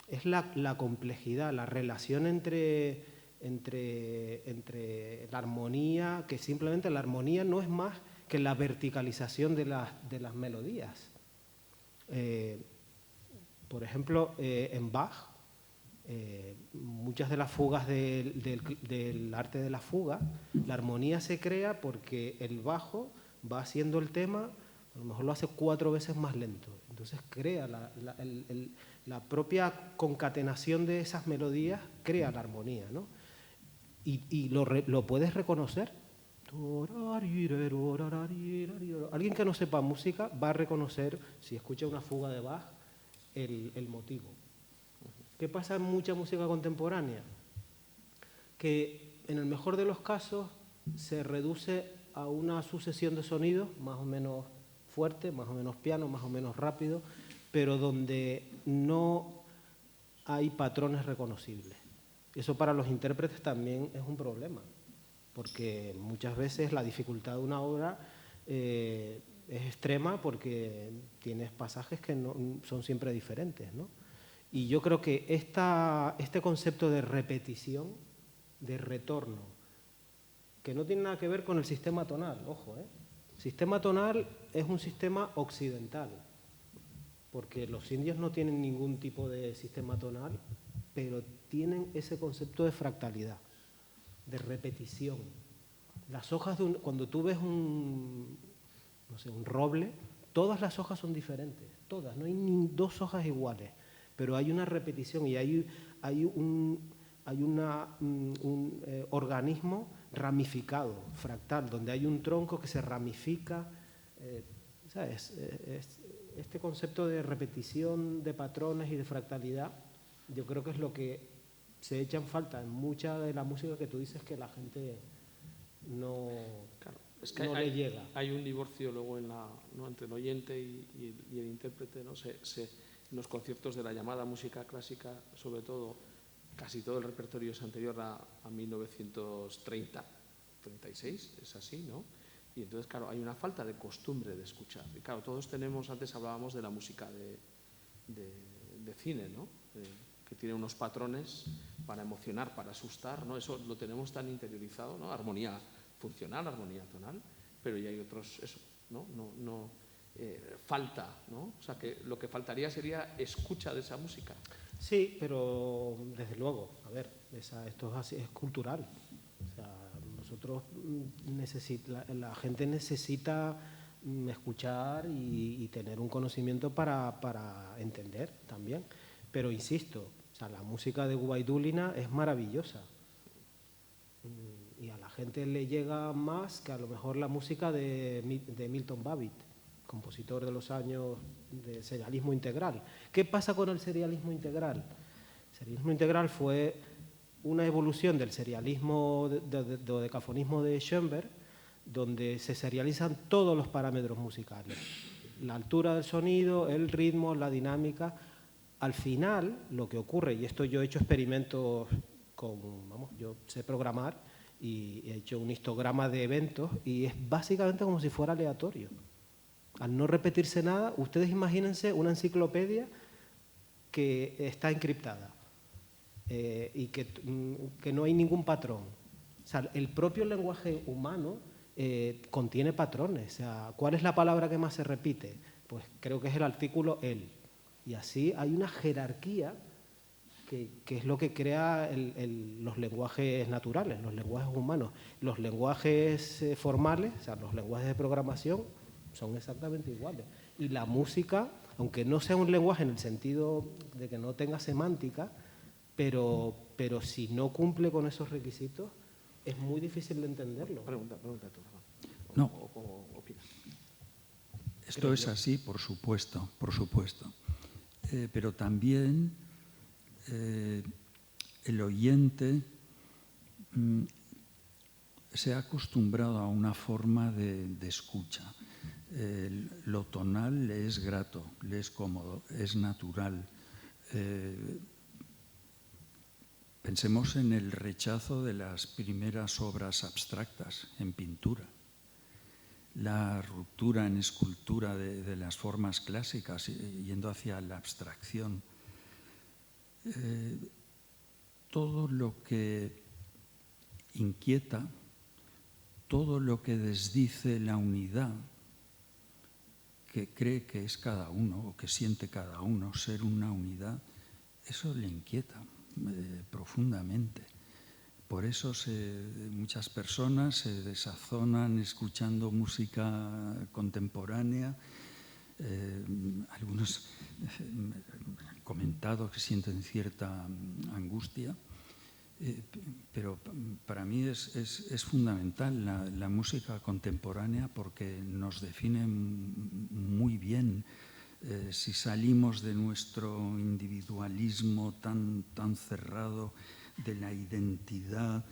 Es la complejidad, la relación entre la armonía, que simplemente la armonía no es más que la verticalización de las melodías. Por ejemplo, en Bach, muchas de las fugas del arte de la fuga, la armonía se crea porque el bajo va haciendo el tema, a lo mejor lo hace 4 veces más lento. Entonces crea la propia concatenación de esas melodías, crea la armonía, ¿no? Y lo puedes reconocer. Alguien que no sepa música va a reconocer, si escucha una fuga de Bach, el motivo. ¿Qué pasa en mucha música contemporánea? Que en el mejor de los casos se reduce a una sucesión de sonidos más o menos fuerte, más o menos piano, más o menos rápido, pero donde no hay patrones reconocibles. Eso para los intérpretes también es un problema, porque muchas veces la dificultad de una obra es extrema porque tienes pasajes que no, son siempre diferentes, ¿no? Y yo creo que este concepto de repetición, de retorno, que no tiene nada que ver con el sistema tonal, ojo, El sistema tonal es un sistema occidental, porque los indios no tienen ningún tipo de sistema tonal, pero tienen ese concepto de fractalidad, de repetición. Las hojas cuando tú ves un roble, todas las hojas son diferentes, todas, no hay ni 2 hojas iguales, pero hay una repetición y hay un organismo ramificado, fractal, donde hay un tronco que se ramifica. ¿Sabes? Este concepto de repetición de patrones y de fractalidad, yo creo que es lo que se echa en falta en mucha de la música que tú dices que la gente no, claro, es que le llega. Hay un divorcio luego ¿no? entre el oyente y el intérprete, ¿no? En los conciertos de la llamada música clásica, sobre todo, casi todo el repertorio es anterior a 1930, 36, es así, ¿no? Y entonces, claro, hay una falta de costumbre de escuchar. Y claro, todos tenemos, antes hablábamos de la música de cine, ¿no? Que tiene unos patrones para emocionar, para asustar, ¿no? Eso lo tenemos tan interiorizado, ¿no? Armonía funcional, armonía tonal, pero ya hay otros, eso, ¿no? Falta, ¿no? O sea, que lo que faltaría sería escucha de esa música. Sí, pero desde luego, a ver, esto es así, es cultural. O sea, nosotros la gente necesita escuchar y tener un conocimiento para entender también. Pero insisto, o sea, la música de Gubaidulina es maravillosa. Y a la gente le llega más que a lo mejor la música de Milton Babbitt, compositor de los años de serialismo integral. ¿Qué pasa con el serialismo integral? El serialismo integral fue una evolución del serialismo, dodecafonismo de Schoenberg, donde se serializan todos los parámetros musicales. La altura del sonido, el ritmo, la dinámica. al final lo que ocurre, y esto yo he hecho experimentos yo sé programar y he hecho un histograma de eventos y es básicamente como si fuera aleatorio. Al no repetirse nada, ustedes imagínense una enciclopedia que está encriptada y que no hay ningún patrón. O sea, el propio lenguaje humano contiene patrones. O sea, ¿cuál es la palabra que más se repite? Pues creo que es el artículo el. Y así hay una jerarquía que es lo que crea los lenguajes naturales, los lenguajes humanos. Los lenguajes formales, o sea, los lenguajes de programación, son exactamente iguales. Y la música, aunque no sea un lenguaje en el sentido de que no tenga semántica, pero si no cumple con esos requisitos, es muy difícil de entenderlo. Pregunta tú, Ramón. No. ¿Cómo opinas? Esto es así, por supuesto, por supuesto. Pero también el oyente se ha acostumbrado a una forma de escucha. Lo tonal le es grato, le es cómodo, es natural. Pensemos en el rechazo de las primeras obras abstractas en pintura, la ruptura en escultura de las formas clásicas yendo hacia la abstracción. Todo lo que inquieta, todo lo que desdice la unidad que cree que es cada uno o que siente cada uno ser una unidad, eso le inquieta profundamente. Por eso muchas personas se desazonan escuchando música contemporánea. Algunos han comentado que sienten cierta angustia, pero para mí es fundamental la música contemporánea porque nos define muy bien. Si salimos de nuestro individualismo tan cerrado, de la identidad,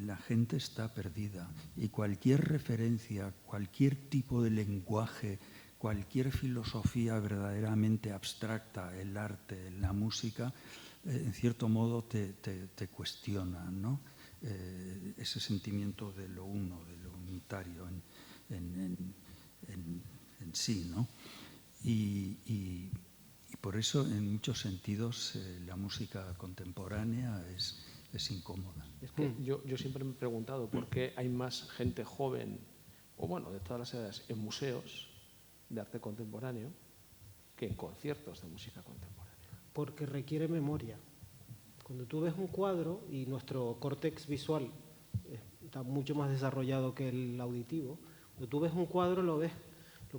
la gente está perdida. Y cualquier referencia, cualquier tipo de lenguaje, cualquier filosofía verdaderamente abstracta, el arte, la música, en cierto modo te cuestiona, ¿no? Ese sentimiento de lo uno, de lo unitario en sí, ¿no? Y por eso, en muchos sentidos, la música contemporánea es incómoda. Es que yo siempre me he preguntado por qué hay más gente joven, o bueno, de todas las edades, en museos de arte contemporáneo que en conciertos de música contemporánea. Porque requiere memoria. Cuando tú ves un cuadro y nuestro córtex visual está mucho más desarrollado que el auditivo, cuando tú ves un cuadro lo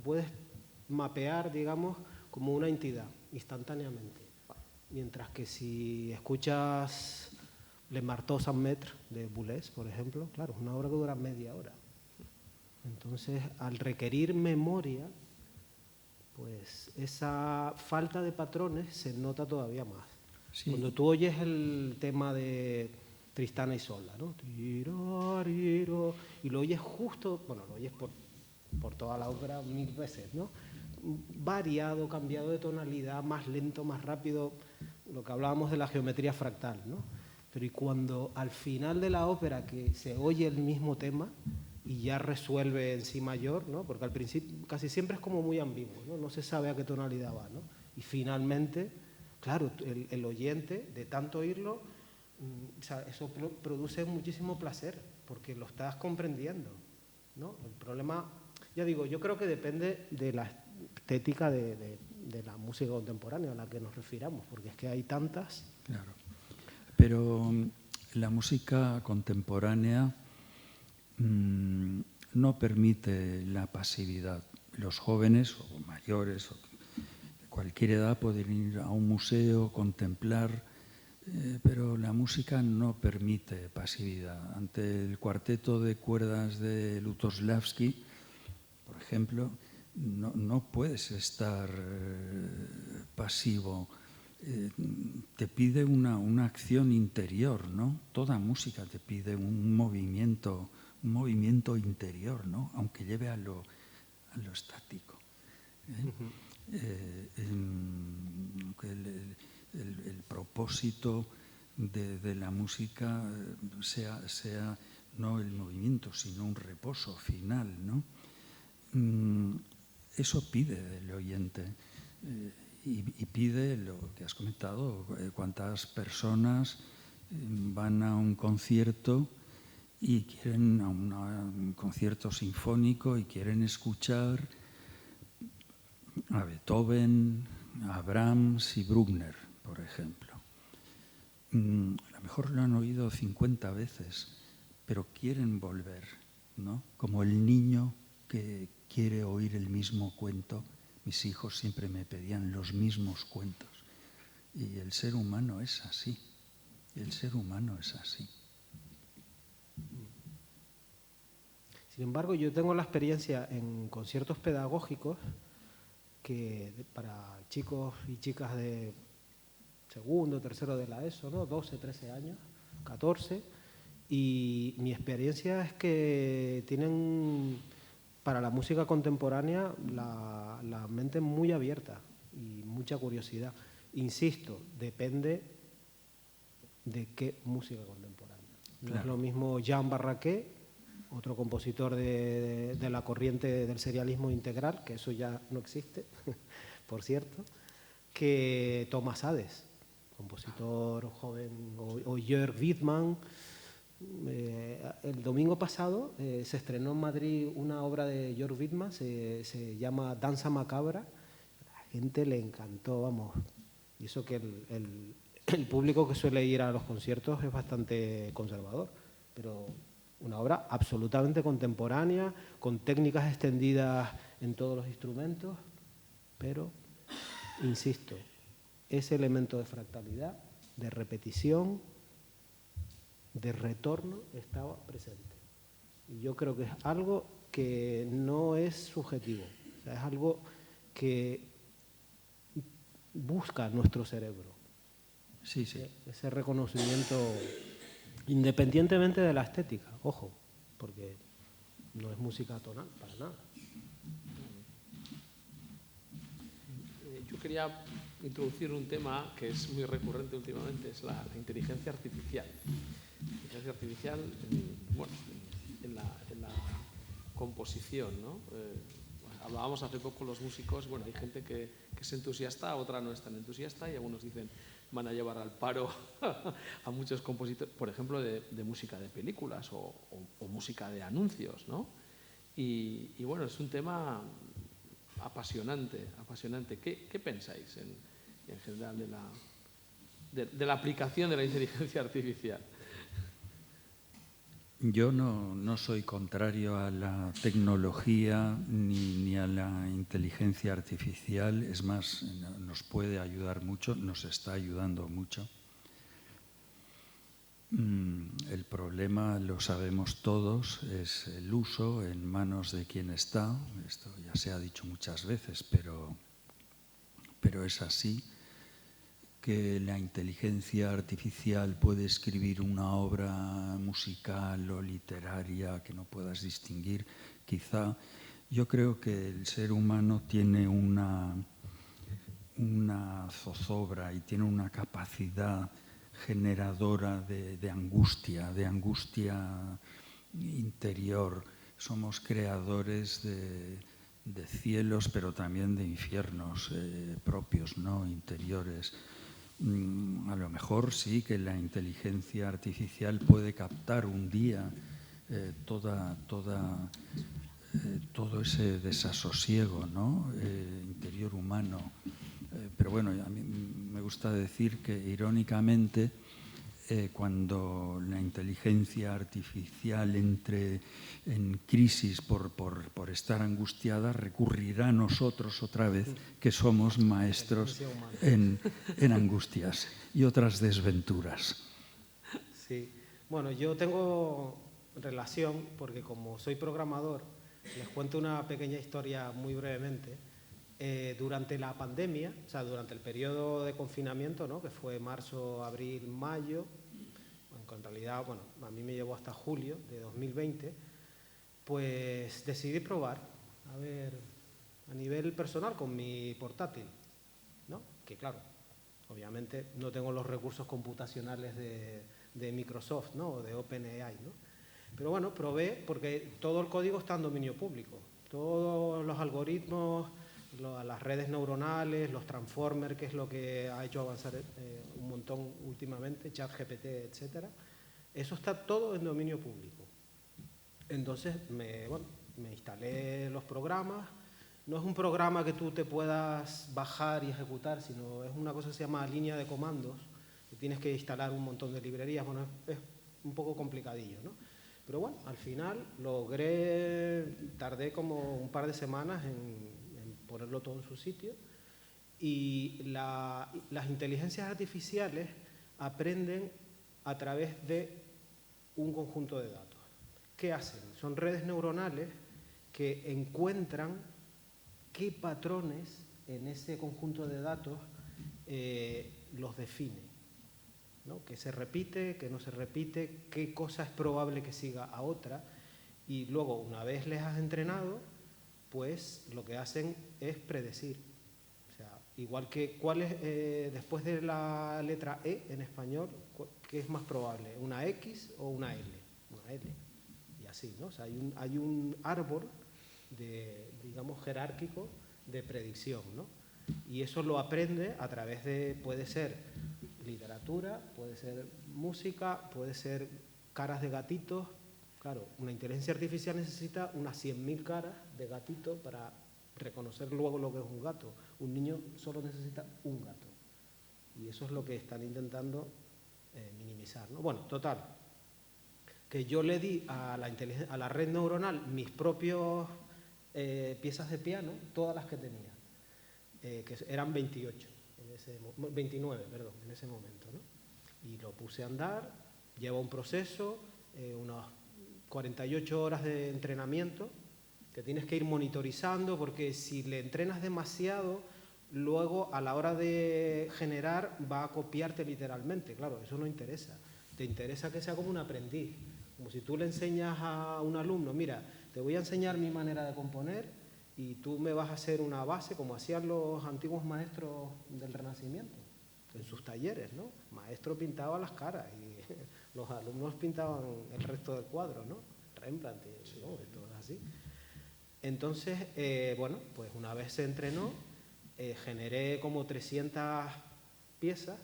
puedes mapear, digamos, como una entidad instantáneamente. Mientras que si escuchas Le Marteau sans Maître de Boulez, por ejemplo, claro, es una obra que dura media hora. Entonces, al requerir memoria, pues esa falta de patrones se nota todavía más. Sí. Cuando tú oyes el tema de Tristana y Isolda, ¿no? Y lo oyes justo, bueno, lo oyes por toda la ópera 1000 veces, ¿no? Variado, cambiado de tonalidad, más lento, más rápido, lo que hablábamos de la geometría fractal, ¿no? Pero y cuando al final de la ópera que se oye el mismo tema y ya resuelve en si mayor, ¿no? Porque al principio casi siempre es como muy ambiguo, ¿no? No se sabe a qué tonalidad va, ¿no? Y finalmente, claro, el oyente, de tanto oírlo, o sea, eso produce muchísimo placer porque lo estás comprendiendo, ¿no? El problema, ya digo, yo creo que depende de la estética de la música contemporánea a la que nos refiramos, porque es que hay tantas. Claro. Pero la música contemporánea no permite la pasividad. Los jóvenes o mayores o de cualquier edad pueden ir a un museo, contemplar, pero la música no permite pasividad. Ante el cuarteto de cuerdas de Lutosławski, por ejemplo, no puedes estar pasivo. Te pide una acción interior, ¿no? Toda música te pide un movimiento interior, ¿no? Aunque lleve a lo estático. que el propósito de la música sea no el movimiento, sino un reposo final, ¿no? Eso pide del oyente y pide lo que has comentado, cuántas personas van a un concierto y quieren a un concierto sinfónico y quieren escuchar a Beethoven, a Brahms y Bruckner, por ejemplo. A lo mejor lo han oído 50 veces, pero quieren volver, ¿no? Como el niño que quiere oír el mismo cuento. Mis hijos siempre me pedían los mismos cuentos. Y el ser humano es así. El ser humano es así. Sin embargo, yo tengo la experiencia en conciertos pedagógicos que para chicos y chicas de segundo, tercero de la ESO, ¿no? 12, 13 años, 14, y mi experiencia es que tienen para la música contemporánea la mente muy abierta y mucha curiosidad. Insisto, depende de qué música contemporánea. No Claro. es lo mismo Jean Barraqué, otro compositor de la corriente del serialismo integral, que eso ya no existe, por cierto, que Thomas Hades, compositor joven, o Jörg Widmann. El domingo pasado se estrenó en Madrid una obra de Jörg Widmann, se llama Danza Macabra. A la gente le encantó, vamos. Y eso que el público que suele ir a los conciertos es bastante conservador, pero una obra absolutamente contemporánea, con técnicas extendidas en todos los instrumentos, pero, insisto, ese elemento de fractalidad, de repetición, de retorno estaba presente. Y yo creo que es algo que no es subjetivo, o sea, es algo que busca nuestro cerebro. Sí, sí. Ese reconocimiento, independientemente de la estética, ojo, porque no es música tonal para nada. Yo quería introducir un tema que es muy recurrente últimamente, es la inteligencia artificial. La inteligencia artificial en la composición, ¿no? Hablábamos hace poco los músicos, bueno, hay gente que es entusiasta, otra no es tan entusiasta, y algunos dicen van a llevar al paro a muchos compositores, por ejemplo, de música de películas o música de anuncios, ¿no? Y bueno, es un tema apasionante. ¿Qué pensáis en general de la aplicación de la inteligencia artificial? Yo no soy contrario a la tecnología ni a la inteligencia artificial. Es más, nos puede ayudar mucho, nos está ayudando mucho. El problema, lo sabemos todos, es el uso en manos de quien está. Esto ya se ha dicho muchas veces, pero es así, que la inteligencia artificial puede escribir una obra musical o literaria que no puedas distinguir. Quizá, yo creo que el ser humano tiene una zozobra y tiene una capacidad generadora de angustia interior. Somos creadores de cielos, pero también de infiernos propios, ¿no? Interiores. A lo mejor sí que la inteligencia artificial puede captar un día todo ese desasosiego, ¿no? Interior humano. Pero bueno, a mí me gusta decir que irónicamente cuando la inteligencia artificial entre en crisis por estar angustiada, recurrirá a nosotros otra vez, que somos maestros en angustias y otras desventuras. Sí, bueno, yo tengo relación, porque como soy programador, les cuento una pequeña historia muy brevemente. Durante la pandemia, o sea, durante el periodo de confinamiento, ¿no? Que fue marzo, abril, mayo, aunque en realidad, bueno, a mí me llevó hasta julio de 2020, pues decidí probar, a ver a nivel personal con mi portátil, ¿no? Que claro, obviamente no tengo los recursos computacionales de Microsoft, ¿no? O de OpenAI, ¿no? Pero bueno, probé porque todo el código está en dominio público. Todos los algoritmos, las redes neuronales, los transformers, que es lo que ha hecho avanzar un montón últimamente, ChatGPT, etcétera, eso está todo en dominio público. Entonces, me instalé los programas. No es un programa que tú te puedas bajar y ejecutar, sino es una cosa que se llama línea de comandos, que tienes que instalar un montón de librerías. Bueno, es un poco complicadillo, ¿no? Pero bueno, al final tardé como un par de semanas en ponerlo todo en su sitio. Y las inteligencias artificiales aprenden a través de un conjunto de datos. ¿Qué hacen? Son redes neuronales que encuentran qué patrones en ese conjunto de datos los define, ¿no? ¿Qué se repite, qué no se repite, qué cosa es probable que siga a otra? Y luego, una vez les has entrenado, pues lo que hacen es predecir. O sea, igual que cuál es, después de la letra E en español, ¿qué es más probable? ¿Una X o una L? Una L. Y así, ¿no? O sea, hay un árbol digamos, jerárquico de predicción, ¿no? Y eso lo aprende a través de, puede ser literatura, puede ser música, puede ser caras de gatitos. Claro, una inteligencia artificial necesita unas 100.000 caras de gatito para reconocer luego lo que es un gato. Un niño solo necesita un gato. Y eso es lo que están intentando minimizar, ¿no? Bueno, total, que yo le di a la red neuronal mis propios piezas de piano, todas las que tenía, que eran 29, perdón, en ese momento, ¿no? Y lo puse a andar, lleva un proceso, unas 48 horas de entrenamiento, que tienes que ir monitorizando, porque si le entrenas demasiado, luego a la hora de generar va a copiarte literalmente. Claro, eso no interesa. Te interesa que sea como un aprendiz. Como si tú le enseñas a un alumno, mira, te voy a enseñar mi manera de componer y tú me vas a hacer una base, como hacían los antiguos maestros del Renacimiento, en sus talleres, ¿no? El maestro pintaba las caras y los alumnos pintaban el resto del cuadro, ¿no? Rembrandt, ¿no? Todo así. Entonces, bueno, pues una vez se entrenó, generé como 300 piezas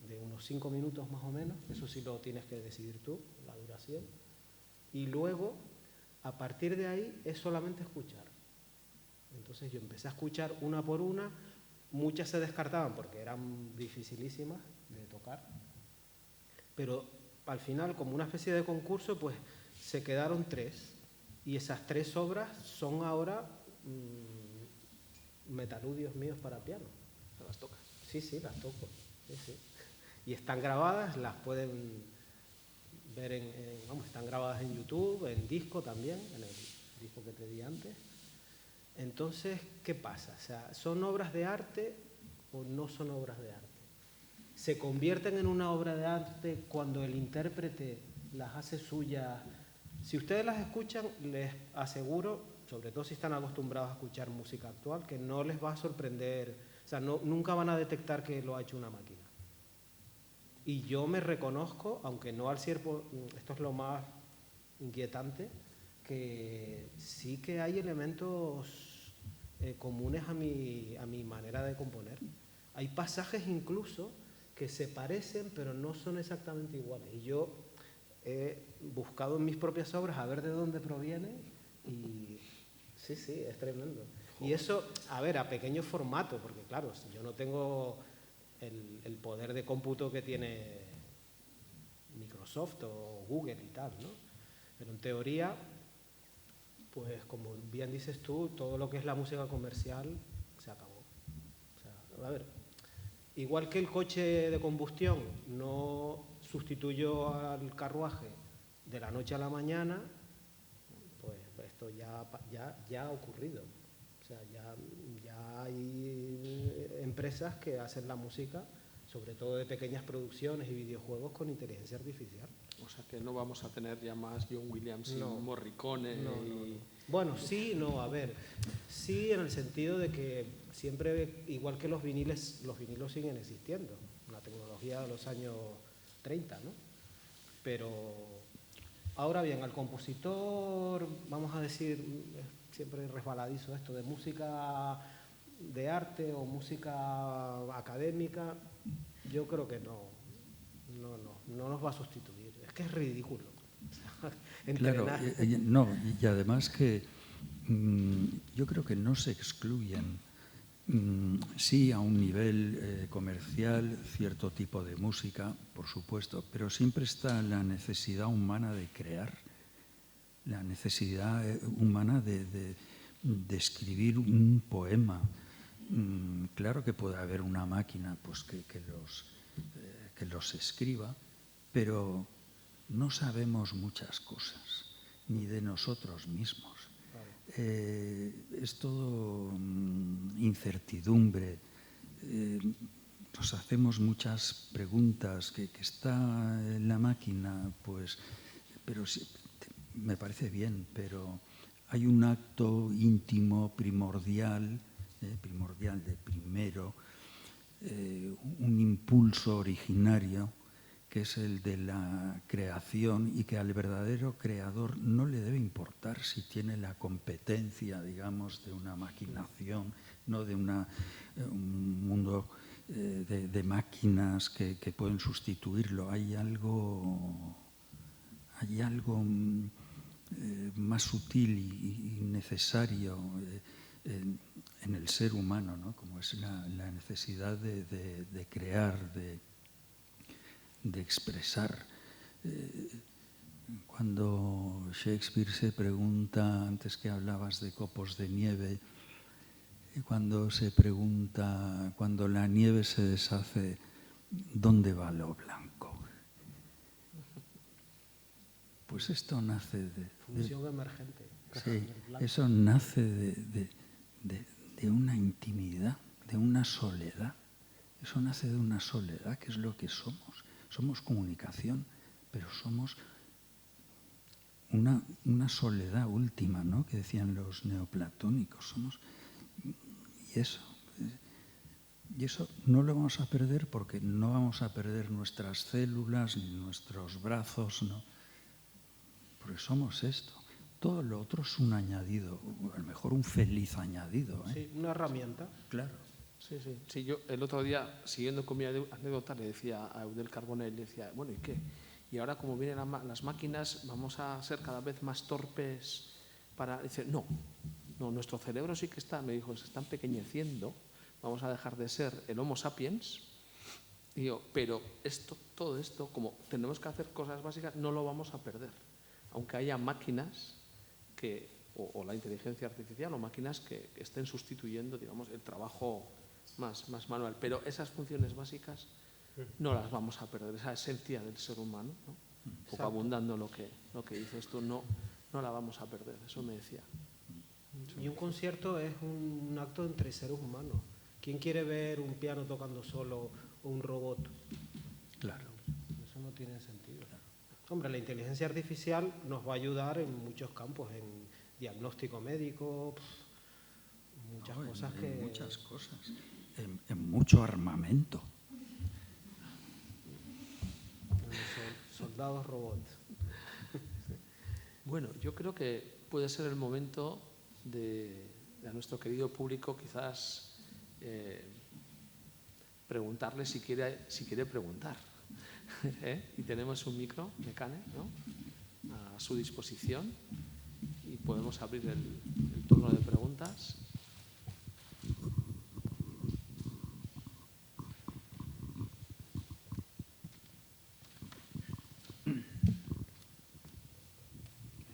de unos 5 minutos más o menos, eso sí lo tienes que decidir tú, la duración, y luego, a partir de ahí, es solamente escuchar. Entonces yo empecé a escuchar una por una, muchas se descartaban porque eran dificilísimas de tocar, pero al final, como una especie de concurso, pues se quedaron 3, y esas 3 obras son ahora metaludios míos para piano. ¿Las tocas? Sí, las toco. Sí, sí. Y están grabadas, las pueden ver están grabadas en YouTube, en disco también, en el disco que te di antes. Entonces, ¿qué pasa? O sea, ¿son obras de arte o no son obras de arte? ¿Se convierten en una obra de arte cuando el intérprete las hace suyas? Si ustedes las escuchan, les aseguro, sobre todo si están acostumbrados a escuchar música actual, que no les va a sorprender, o sea, nunca van a detectar que lo ha hecho una máquina. Y yo me reconozco, aunque no al 100%, esto es lo más inquietante, que sí que hay elementos comunes a mi manera de componer. Hay pasajes incluso que se parecen, pero no son exactamente iguales. Y yo he buscado en mis propias obras a ver de dónde provienen y sí, es tremendo. Y eso, a ver, a pequeño formato, porque claro, yo no tengo el poder de cómputo que tiene Microsoft o Google y tal, ¿no? Pero en teoría, pues como bien dices tú, todo lo que es la música comercial se acabó. O sea, a ver, igual que el coche de combustión no sustituyó al carruaje de la noche a la mañana, pues esto ya ha ocurrido. O sea, ya hay empresas que hacen la música, sobre todo de pequeñas producciones y videojuegos, con inteligencia artificial. O sea que no vamos a tener ya más John Williams y Morricone. No. Bueno, sí, no, a ver, sí en el sentido de que siempre, igual que los vinilos siguen existiendo, la tecnología de los años 30, ¿no? Pero ahora bien, al compositor, vamos a decir, siempre resbaladizo esto de música de arte o música académica, yo creo que no nos va a sustituir. Es que es ridículo. Claro, no, y además que yo creo que no se excluyen, sí a un nivel comercial, cierto tipo de música, por supuesto, pero siempre está la necesidad humana de crear, la necesidad humana de escribir un poema. Claro que puede haber una máquina pues, que los escriba, pero no sabemos muchas cosas, ni de nosotros mismos. Es todo incertidumbre. Nos hacemos muchas preguntas, que está en la máquina, pues, pero sí, me parece bien, pero hay un acto íntimo, primordial de primero, un impulso originario, que es el de la creación, y que al verdadero creador no le debe importar si tiene la competencia, digamos, de una maquinación, no de un mundo de máquinas que pueden sustituirlo. Hay algo más sutil y necesario en el ser humano, ¿no? Como es la necesidad de crear, de expresar. Cuando Shakespeare se pregunta, antes que hablabas de copos de nieve, cuando se pregunta, cuando la nieve se deshace, ¿dónde va lo blanco? Pues esto nace de... Función emergente. Sí, eso nace de una intimidad, de una soledad. Eso nace de una soledad, que es lo que somos. Somos comunicación, pero somos una soledad última, ¿no? Que decían los neoplatónicos. Y eso no lo vamos a perder, porque no vamos a perder nuestras células ni nuestros brazos, ¿no? Porque somos esto. Todo lo otro es un añadido, a lo mejor un feliz añadido, ¿eh? Sí, una herramienta. Claro. Sí, yo el otro día, siguiendo con mi anécdota, le decía a Eudel Carbonell, le decía, bueno, ¿y qué? Y ahora, como vienen las máquinas, vamos a ser cada vez más torpes para... Dice, no, nuestro cerebro sí que está, me dijo, se está empequeñeciendo, vamos a dejar de ser el Homo sapiens. Y yo, pero todo esto, como tenemos que hacer cosas básicas, no lo vamos a perder. Aunque haya máquinas o la inteligencia artificial o máquinas que estén sustituyendo, digamos, el trabajo más manual. Pero esas funciones básicas no las vamos a perder, esa esencia del ser humano, ¿no? Un poco abundando lo que dices tú, no la vamos a perder, eso me decía. Y un concierto es un acto entre seres humanos. ¿Quién quiere ver un piano tocando solo o un robot? Claro. Eso no tiene sentido. Hombre, la inteligencia artificial nos va a ayudar en muchos campos, en diagnóstico médico, muchas cosas, en mucho armamento. Soldados robots. Bueno, yo creo que puede ser el momento de a nuestro querido público quizás preguntarle si quiere preguntar. Y tenemos un micro, Mecane, ¿no?, a su disposición, y podemos abrir el turno de preguntas.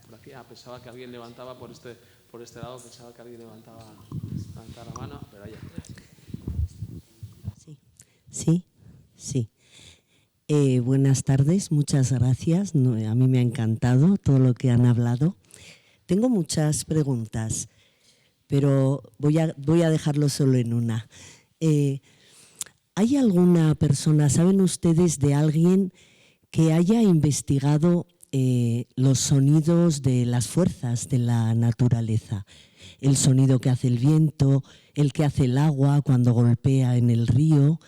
Por aquí, pensaba que alguien levantaba por este lado, pensaba que alguien levantaba la mano, pero allá. Sí. Buenas tardes, muchas gracias. A mí me ha encantado todo lo que han hablado. Tengo muchas preguntas, pero voy a dejarlo solo en una. ¿Hay alguna persona, saben ustedes de alguien que haya investigado los sonidos de las fuerzas de la naturaleza, el sonido que hace el viento, el que hace el agua cuando golpea en el río.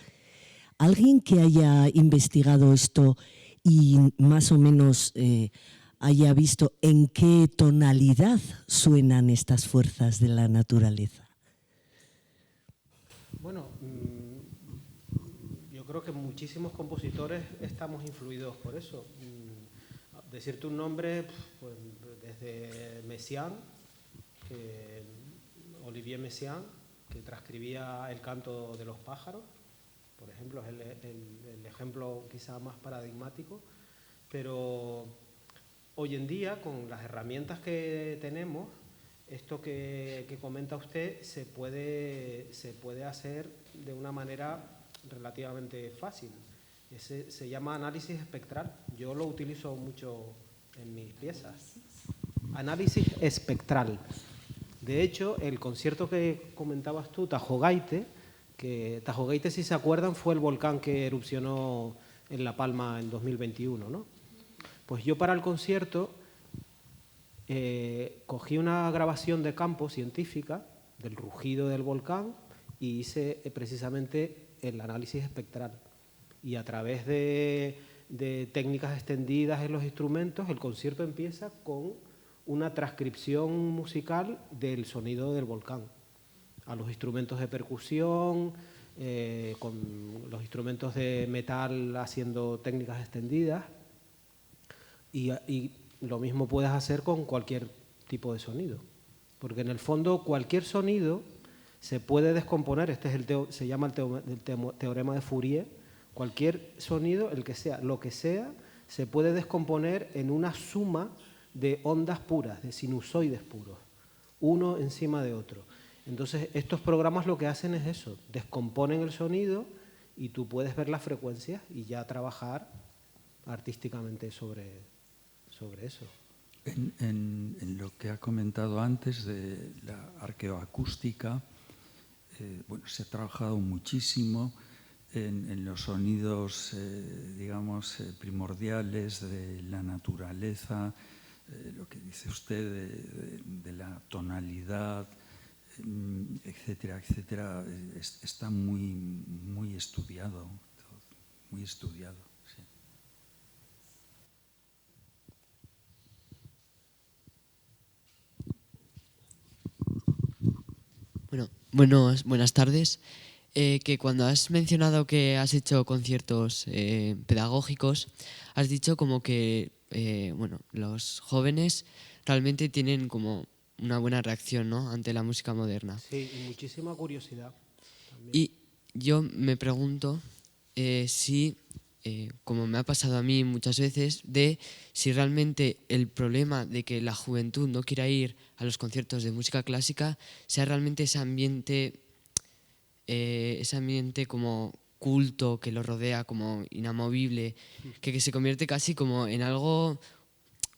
¿Alguien que haya investigado esto y más o menos haya visto en qué tonalidad suenan estas fuerzas de la naturaleza? Bueno, yo creo que muchísimos compositores estamos influidos por eso. Decirte un nombre, pues, desde Messiaen, Olivier Messiaen, que transcribía el canto de los pájaros, por ejemplo, es el ejemplo quizá más paradigmático, pero hoy en día, con las herramientas que tenemos, esto que comenta usted se puede hacer de una manera relativamente fácil. Se llama análisis espectral. Yo lo utilizo mucho en mis piezas. Análisis espectral. De hecho, el concierto que comentabas tú, Tajo Gaite, que Tajo Gaite, si se acuerdan, fue el volcán que erupcionó en La Palma en 2021, ¿no? Pues yo para el concierto cogí una grabación de campo científica del rugido del volcán y hice precisamente el análisis espectral. Y a través de técnicas extendidas en los instrumentos, el concierto empieza con una transcripción musical del sonido del volcán, a los instrumentos de percusión, con los instrumentos de metal haciendo técnicas extendidas, y lo mismo puedes hacer con cualquier tipo de sonido, porque en el fondo cualquier sonido se puede descomponer. Este es se llama el teorema de Fourier. Cualquier sonido, el que sea, lo que sea, se puede descomponer en una suma de ondas puras, de sinusoides puros, uno encima de otro. Entonces, estos programas lo que hacen es eso, descomponen el sonido y tú puedes ver las frecuencias y ya trabajar artísticamente sobre eso. En lo que ha comentado antes de la arqueoacústica, bueno, se ha trabajado muchísimo en los sonidos, digamos, primordiales de la naturaleza, lo que dice usted de la tonalidad, etcétera, etcétera, está muy estudiado, muy estudiado. Sí. Bueno, buenas tardes. Que cuando has mencionado que has hecho conciertos pedagógicos, has dicho como que bueno, los jóvenes realmente tienen como una buena reacción, ¿no?, ante la música moderna. Sí, y muchísima curiosidad también. Y yo me pregunto si, como me ha pasado a mí muchas veces, de si realmente el problema de que la juventud no quiera ir a los conciertos de música clásica sea realmente ese ambiente como culto que lo rodea, como inamovible, que se convierte casi como en algo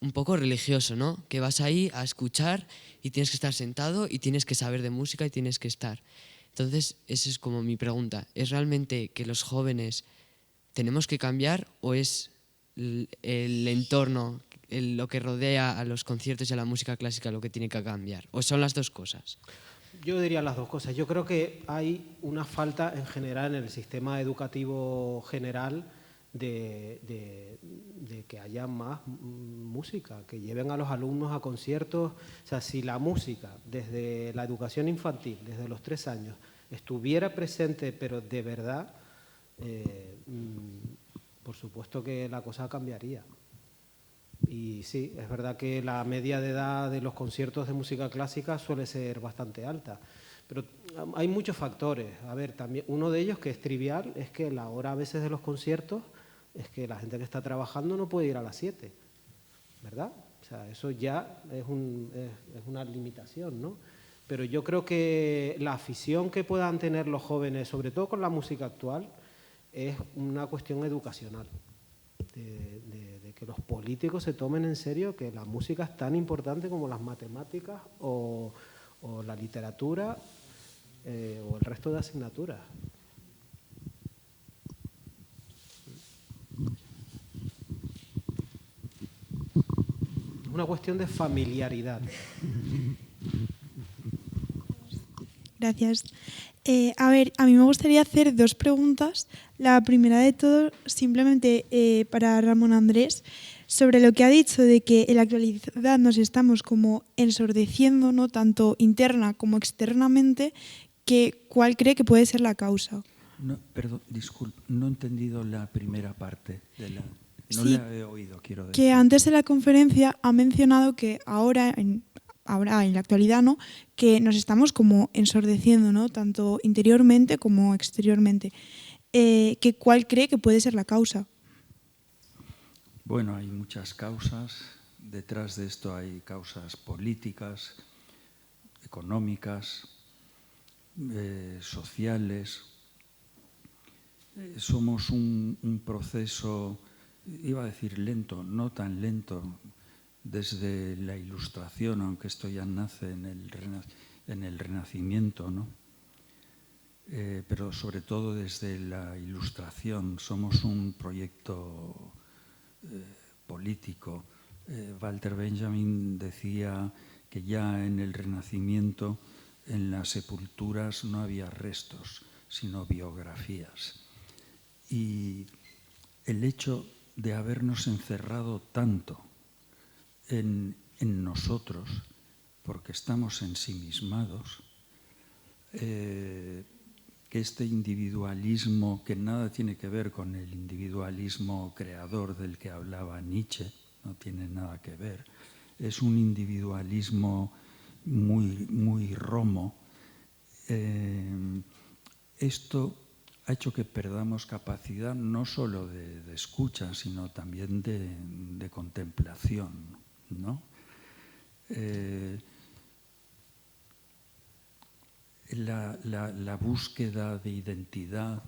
un poco religioso, ¿no? Que vas ahí a escuchar y tienes que estar sentado y tienes que saber de música y tienes que estar. Entonces, esa es como mi pregunta. ¿Es realmente que los jóvenes tenemos que cambiar o es el entorno, lo que rodea a los conciertos y a la música clásica lo que tiene que cambiar? ¿O son las dos cosas? Yo diría las dos cosas. Yo creo que hay una falta en general en el sistema educativo general de que haya más música, que lleven a los alumnos a conciertos. O sea, si la música desde la educación infantil, desde los 3 años, estuviera presente, pero de verdad, por supuesto que la cosa cambiaría. Y sí, es verdad que la media de edad de los conciertos de música clásica suele ser bastante alta, pero hay muchos factores. A ver, también uno de ellos, que es trivial, es que la hora a veces de los conciertos es que la gente que está trabajando no puede ir a las 7, ¿verdad? O sea, eso ya es una limitación, ¿no? Pero yo creo que la afición que puedan tener los jóvenes, sobre todo con la música actual, es una cuestión educacional. De que los políticos se tomen en serio que la música es tan importante como las matemáticas o la literatura o el resto de asignaturas. una cuestión de familiaridad. Gracias. A ver, a mí me gustaría hacer dos preguntas. La primera de todo, simplemente para Ramón Andrés, sobre lo que ha dicho de que en la actualidad nos estamos como ensordeciendo, ¿no? Tanto interna como externamente, ¿cuál cree que puede ser la causa? No, perdón, disculpe, no he entendido la primera parte de la... No Sí, la he oído, quiero decir. Que antes de la conferencia ha mencionado que ahora en la actualidad, ¿no? Que nos estamos como ensordeciendo, ¿no? Tanto interiormente como exteriormente. ¿Cuál cree que puede ser la causa? Bueno, hay muchas causas. Detrás de esto hay causas políticas, económicas, sociales. Somos un proceso, iba a decir lento, no tan lento, desde la Ilustración, aunque esto ya nace en el Renacimiento, ¿no? Pero sobre todo desde la Ilustración. Somos un proyecto político. Walter Benjamin decía que ya en el Renacimiento, en las sepulturas no había restos, sino biografías. Y el hecho de habernos encerrado tanto en nosotros, porque estamos ensimismados, que este individualismo, que nada tiene que ver con el individualismo creador del que hablaba Nietzsche, no tiene nada que ver, es un individualismo muy romo. Esto ha hecho que perdamos capacidad no solo de escucha, sino también de contemplación, ¿no? La búsqueda de identidad,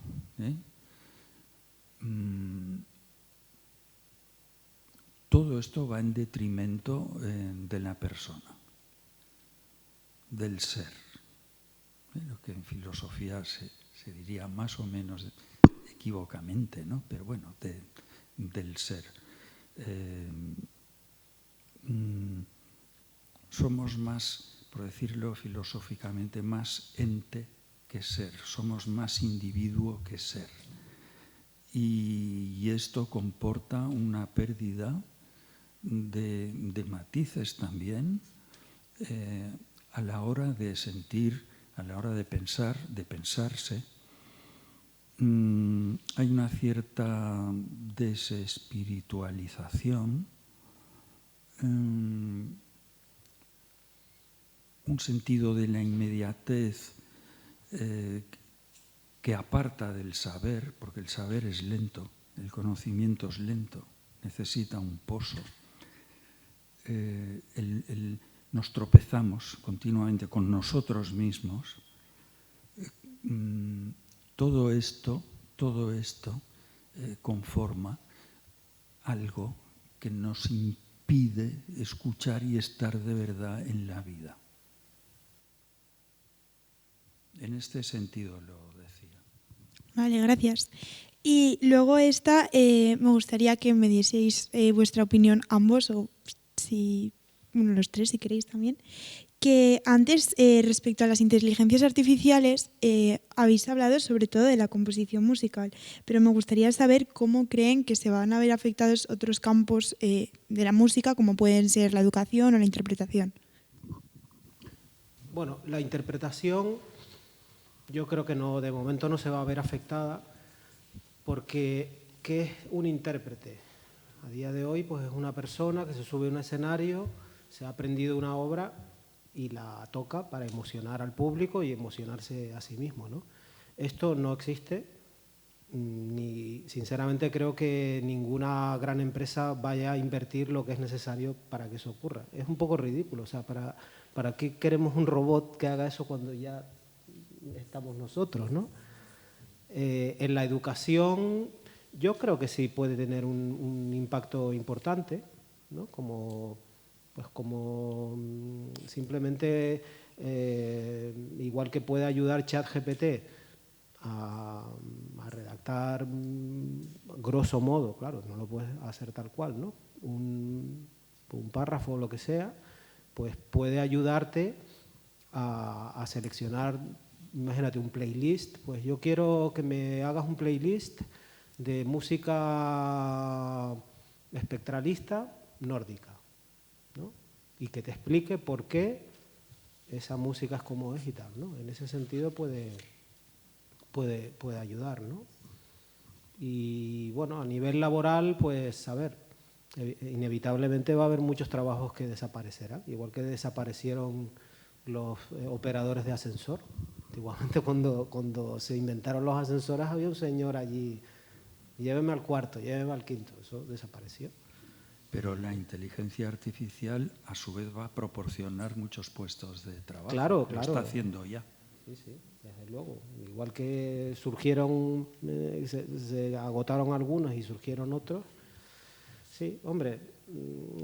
todo esto va en detrimento de la persona, del ser, lo que en filosofía se diría más o menos equivocamente, ¿no? Pero bueno, del ser. Somos más, por decirlo filosóficamente, más ente que ser, somos más individuo que ser. Y esto comporta una pérdida de matices también a la hora de sentir, a la hora de pensar, de pensarse. Hay una cierta desespiritualización, un sentido de la inmediatez que aparta del saber, porque el saber es lento, el conocimiento es lento, necesita un pozo. Nos tropezamos continuamente con nosotros mismos. Todo esto conforma algo que nos impide escuchar y estar de verdad en la vida. En este sentido lo decía. Vale, gracias. Y luego me gustaría que me dieseis vuestra opinión ambos, o si los tres si queréis también, que antes respecto a las inteligencias artificiales habéis hablado sobre todo de la composición musical, pero me gustaría saber cómo creen que se van a ver afectados otros campos de la música, como pueden ser la educación o la interpretación. Bueno, la interpretación yo creo que no, de momento no se va a ver afectada, porque ¿qué es un intérprete? A día de hoy pues es una persona que se sube a un escenario, se ha aprendido una obra y la toca para emocionar al público y emocionarse a sí mismo, ¿no? Esto no existe, ni sinceramente creo que ninguna gran empresa vaya a invertir lo que es necesario para que eso ocurra. Es un poco ridículo, o sea, ¿para qué queremos un robot que haga eso cuando ya estamos nosotros, ¿no? En la educación yo creo que sí puede tener un impacto importante, ¿no? Como simplemente igual que puede ayudar ChatGPT a redactar grosso modo, claro, no lo puedes hacer tal cual, ¿no? un párrafo o lo que sea, pues puede ayudarte a seleccionar, imagínate, un playlist. Pues yo quiero que me hagas un playlist de música espectralista nórdica, ¿no? Y que te explique por qué esa música es como es y tal, ¿no? En ese sentido puede ayudar, ¿no? Y bueno, a nivel laboral, pues a ver, inevitablemente va a haber muchos trabajos que desaparecerán, igual que desaparecieron los operadores de ascensor. Antiguamente cuando se inventaron los ascensores había un señor allí, lléveme al cuarto, lléveme al quinto, eso desapareció. Pero la inteligencia artificial a su vez va a proporcionar muchos puestos de trabajo. Claro, Lo claro. está haciendo ya. Sí, sí, desde luego. Igual que surgieron, se agotaron algunos y surgieron otros. Sí, hombre,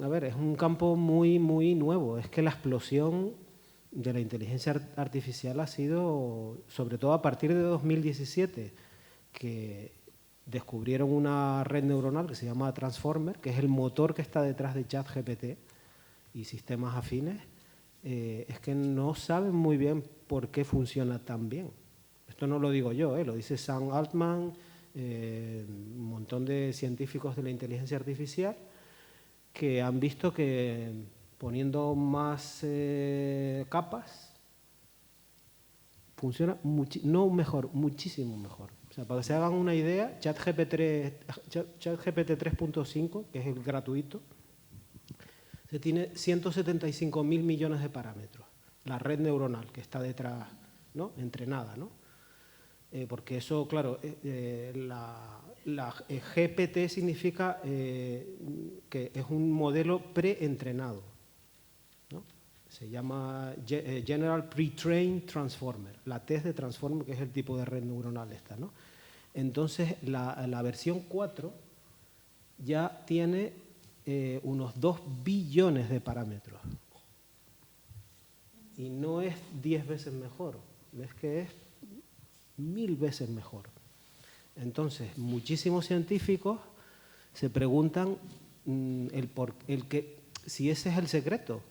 a ver, es un campo muy, muy nuevo. Es que la explosión de la inteligencia artificial ha sido, sobre todo a partir de 2017, que descubrieron una red neuronal que se llama Transformer, que es el motor que está detrás de ChatGPT y sistemas afines. Es que no saben muy bien por qué funciona tan bien. Esto no lo digo yo, lo dice Sam Altman, un montón de científicos de la inteligencia artificial que han visto que poniendo más capas funciona no mejor, muchísimo mejor. O sea, para que se hagan una idea, ChatGPT 3.5, que es el gratuito, se tiene 175.000 millones de parámetros. La red neuronal que está detrás, ¿no? Entrenada, ¿no? Porque eso, claro, la GPT significa que es un modelo preentrenado, ¿no? Se llama General Pre-trained Transformer, la T de Transformer, que es el tipo de red neuronal esta, ¿no? Entonces, la versión 4 ya tiene unos 2 billones de parámetros. Y no es 10 veces mejor, es que es 1000 veces mejor. Entonces, muchísimos científicos se preguntan si ese es el secreto,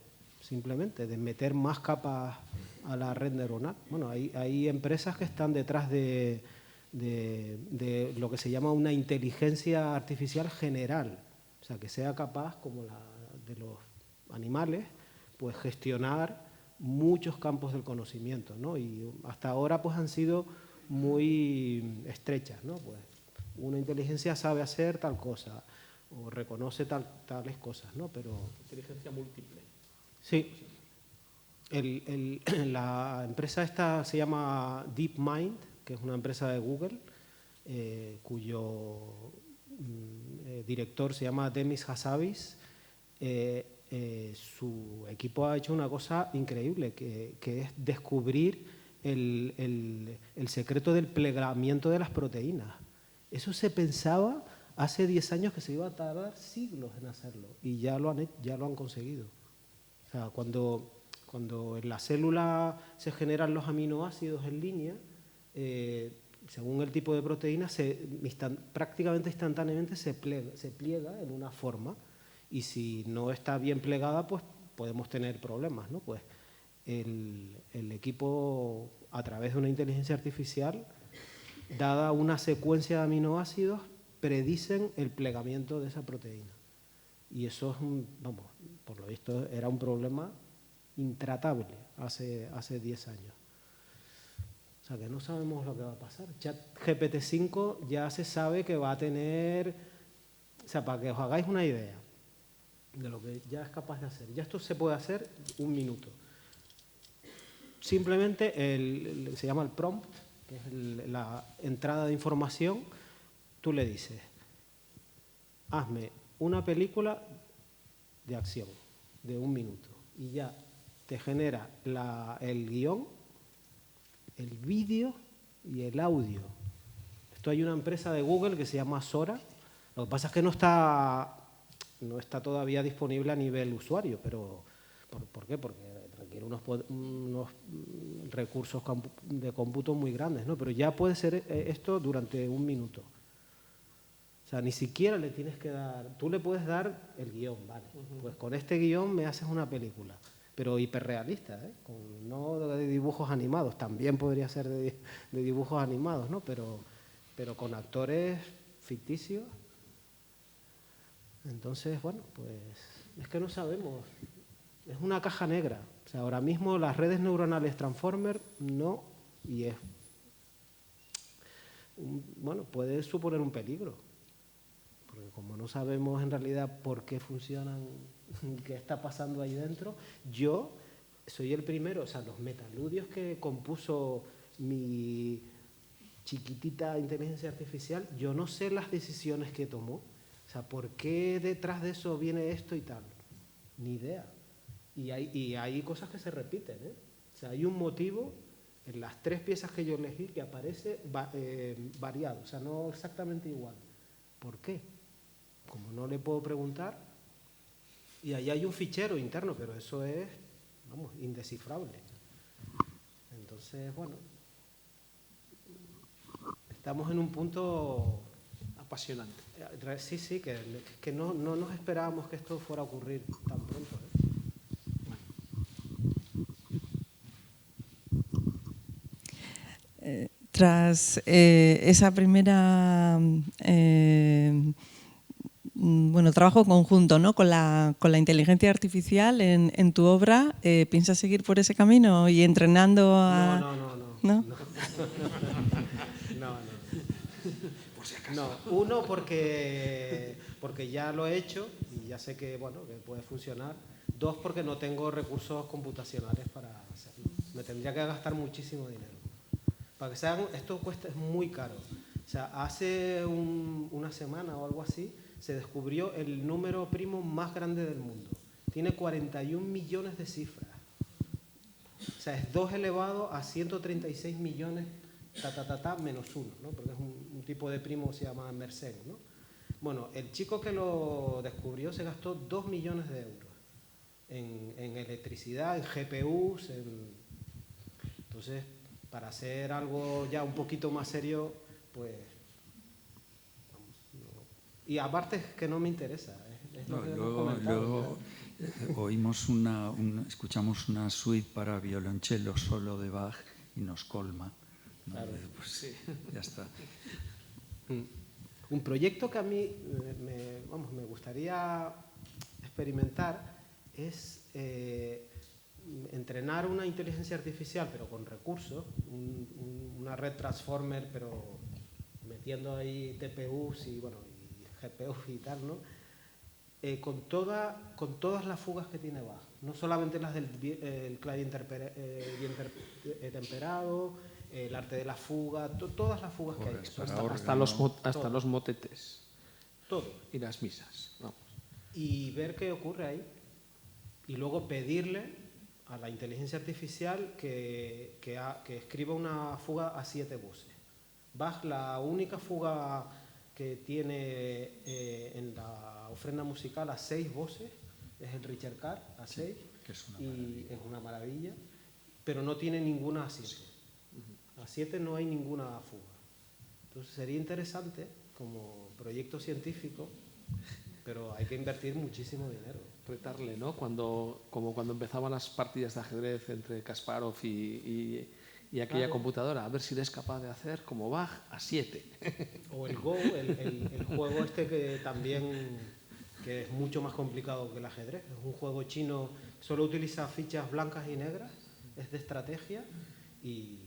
simplemente, de meter más capas a la red neuronal. Bueno, hay empresas que están detrás de lo que se llama una inteligencia artificial general, o sea, que sea capaz, como la de los animales, pues gestionar muchos campos del conocimiento, ¿no? Y hasta ahora pues han sido muy estrechas, ¿no? Pues una inteligencia sabe hacer tal cosa o reconoce tales cosas, ¿no? Pero inteligencia múltiple. sí. La empresa esta se llama DeepMind, que es una empresa de Google, cuyo director se llama Demis Hassabis. Su equipo ha hecho una cosa increíble, que es descubrir el secreto del plegamiento de las proteínas. Eso se pensaba hace 10 años que se iba a tardar siglos en hacerlo, y ya lo han conseguido. O sea, cuando en la célula se generan los aminoácidos en línea, según el tipo de proteína, prácticamente instantáneamente se pliega en una forma, y si no está bien plegada, pues podemos tener problemas, ¿no? Pues el equipo, a través de una inteligencia artificial, dada una secuencia de aminoácidos, predicen el plegamiento de esa proteína. Y eso es vamos, por lo visto era un problema intratable hace 10 años. O sea, que no sabemos lo que va a pasar. ChatGPT 5 ya se sabe que va a tener, o sea, para que os hagáis una idea de lo que ya es capaz de hacer. Ya esto se puede hacer 1 minuto. Simplemente se llama el prompt, que es la entrada de información. Tú le dices, hazme una película de acción de 1 minuto, y ya te genera el guión, el vídeo y el audio. Esto hay una empresa de Google que se llama Sora. Lo que pasa es que no está todavía disponible a nivel usuario, pero ¿por qué? Porque requiere unos recursos de cómputo muy grandes, ¿no? Pero ya puede ser esto durante 1 minuto. O sea, ni siquiera le tienes que dar... Tú le puedes dar el guión, vale. Pues con este guión me haces una película, pero hiperrealista, ¿eh? No de dibujos animados, también podría ser de dibujos animados, ¿no? Pero con actores ficticios. Entonces, bueno, pues es que no sabemos. Es una caja negra. O sea, ahora mismo las redes neuronales Transformer no, y es... Bueno, puede suponer un peligro. Porque como no sabemos en realidad por qué funcionan, qué está pasando ahí dentro, yo soy el primero, o sea, los metaludios que compuso mi chiquitita inteligencia artificial, yo no sé las decisiones que tomó. O sea, ¿por qué detrás de eso viene esto y tal? Ni idea. Y hay cosas que se repiten, ¿eh? O sea, hay un motivo en las 3 piezas que yo elegí que aparece variado, o sea, no exactamente igual. ¿Por qué? Como no le puedo preguntar, y ahí hay un fichero interno, pero eso es, vamos, indescifrable. Entonces, bueno, estamos en un punto apasionante. Sí, que no nos esperábamos que esto fuera a ocurrir tan pronto, ¿eh? Tras esa primera trabajo conjunto, ¿no? con la inteligencia artificial en tu obra, ¿piensas seguir por ese camino y entrenando a...? No. No, uno porque ya lo he hecho y ya sé que, bueno, que puede funcionar. 2, porque no tengo recursos computacionales para hacerlo. Me tendría que gastar muchísimo dinero. Para que se hagan, esto es muy caro. O sea, hace una semana o algo así se descubrió el número primo más grande del mundo. Tiene 41 millones de cifras. O sea, es 2 elevado a 136 millones menos 1, ¿no? Porque es un tipo de primo que se llama Mersenne, ¿no? Bueno, el chico que lo descubrió se gastó 2 millones de euros en electricidad, en GPUs, entonces, para hacer algo ya un poquito más serio, pues... Vamos, no. Y aparte es que no me interesa. Luego oímos escuchamos una suite para violonchelo solo de Bach y nos colma. Claro. Pues sí, ya está. Un proyecto que a mí me gustaría experimentar es entrenar una inteligencia artificial, pero con recursos, una red Transformer, pero metiendo ahí TPUs y GPUs y tal, ¿no? Con todas las fugas que tiene Bach, no solamente las del clave bien temperado, el arte de la fuga, todas las fugas que hay. Hasta los motetes. Todo. Y las misas. Vamos. Y ver qué ocurre ahí. Y luego pedirle a la inteligencia artificial que escriba una fuga a 7 voces. Bach, la única fuga que tiene en la ofrenda musical a 6 voces es el Richard Carr a 6, que es una maravilla, pero no tiene ninguna a 7. A 7 no hay ninguna fuga. Entonces sería interesante como proyecto científico, pero hay que invertir muchísimo dinero. Retarle, ¿no? Como cuando empezaban las partidas de ajedrez entre Kasparov y aquella computadora, a ver si eres capaz de hacer como Bach a 7. O el Go, el juego este que también que es mucho más complicado que el ajedrez. Es un juego chino, solo utiliza fichas blancas y negras, es de estrategia y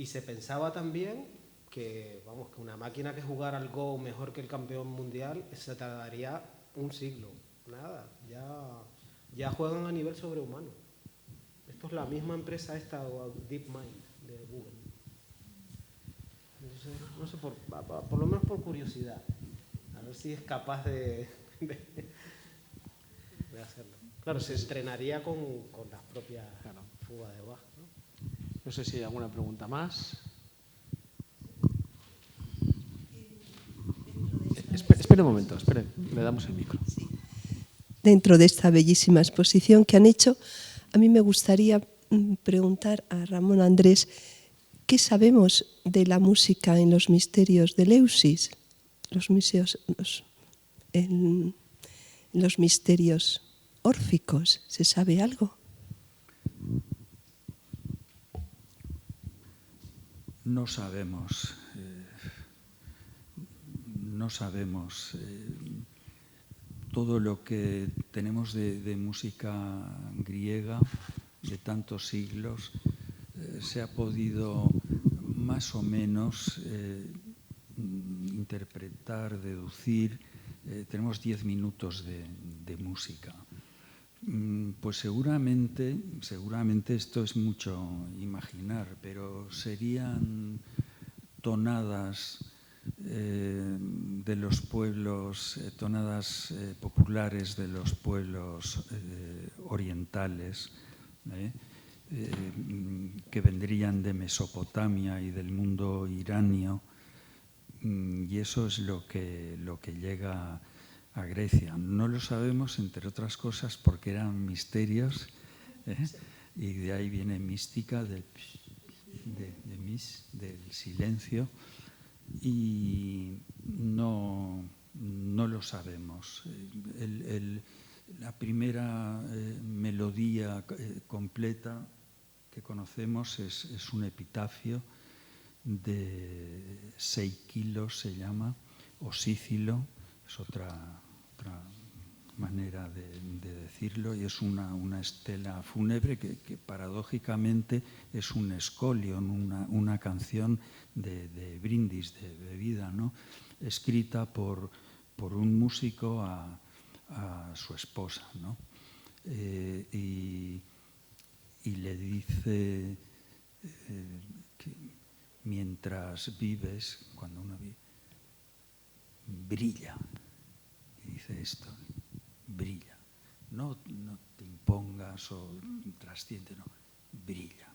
se pensaba también que una máquina que jugara al Go mejor que el campeón mundial se tardaría un siglo. Nada, ya juegan a nivel sobrehumano. Esto es la misma empresa DeepMind de Google. Entonces, no sé, por lo menos por curiosidad, a ver si es capaz de hacerlo. Claro, se entrenaría con las propias fugas de Bach, ¿no? No sé si hay alguna pregunta más. Espere un momento, le damos el micro. Sí. Dentro de esta bellísima exposición que han hecho, a mí me gustaría preguntar a Ramón Andrés, ¿qué sabemos de la música en los misterios de Eleusis? los museos, en los misterios órficos? ¿Se sabe algo? No sabemos. No sabemos. Todo lo que tenemos de música griega de tantos siglos se ha podido más o menos interpretar, deducir. Tenemos 10 minutos de música. Pues seguramente esto es mucho imaginar, pero serían tonadas de los pueblos, tonadas populares de los pueblos orientales, que vendrían de Mesopotamia y del mundo iranio, y eso es lo que llega a Grecia. No lo sabemos, entre otras cosas, porque eran misterios, y de ahí viene mística, del silencio, y no lo sabemos. La primera melodía completa que conocemos es un epitafio de Seikilos, se llama, o Sícilo, es otra manera de decirlo, y es una estela fúnebre que paradójicamente es un escolion, una canción de brindis, de bebida, ¿no? Escrita por un músico a su esposa, ¿no? Y le dice que mientras vives, cuando uno vive, brilla. Y dice esto, brilla. No te impongas o trasciende, no.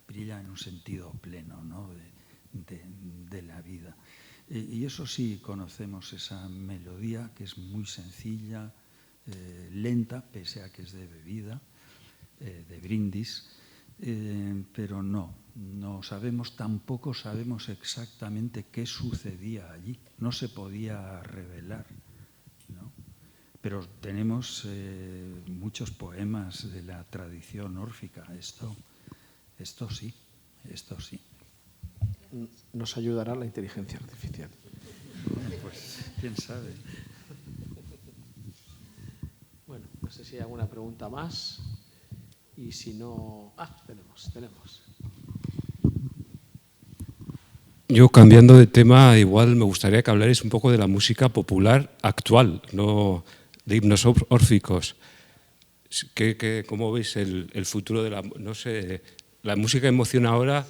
Brilla en un sentido pleno, ¿no? de la vida. Y eso sí, conocemos esa melodía que es muy sencilla, lenta, pese a que es de bebida, de brindis, pero no sabemos, tampoco sabemos exactamente qué sucedía allí, no se podía revelar, ¿no? Pero tenemos muchos poemas de la tradición órfica, esto sí. Nos ayudará la inteligencia artificial. Pues quién sabe. Bueno, no sé si hay alguna pregunta más. Y si no... tenemos. Yo, cambiando de tema, igual me gustaría que hablarais un poco de la música popular actual, no de himnos órficos. ¿Cómo veis el futuro de la... No sé, la música que emociona ahora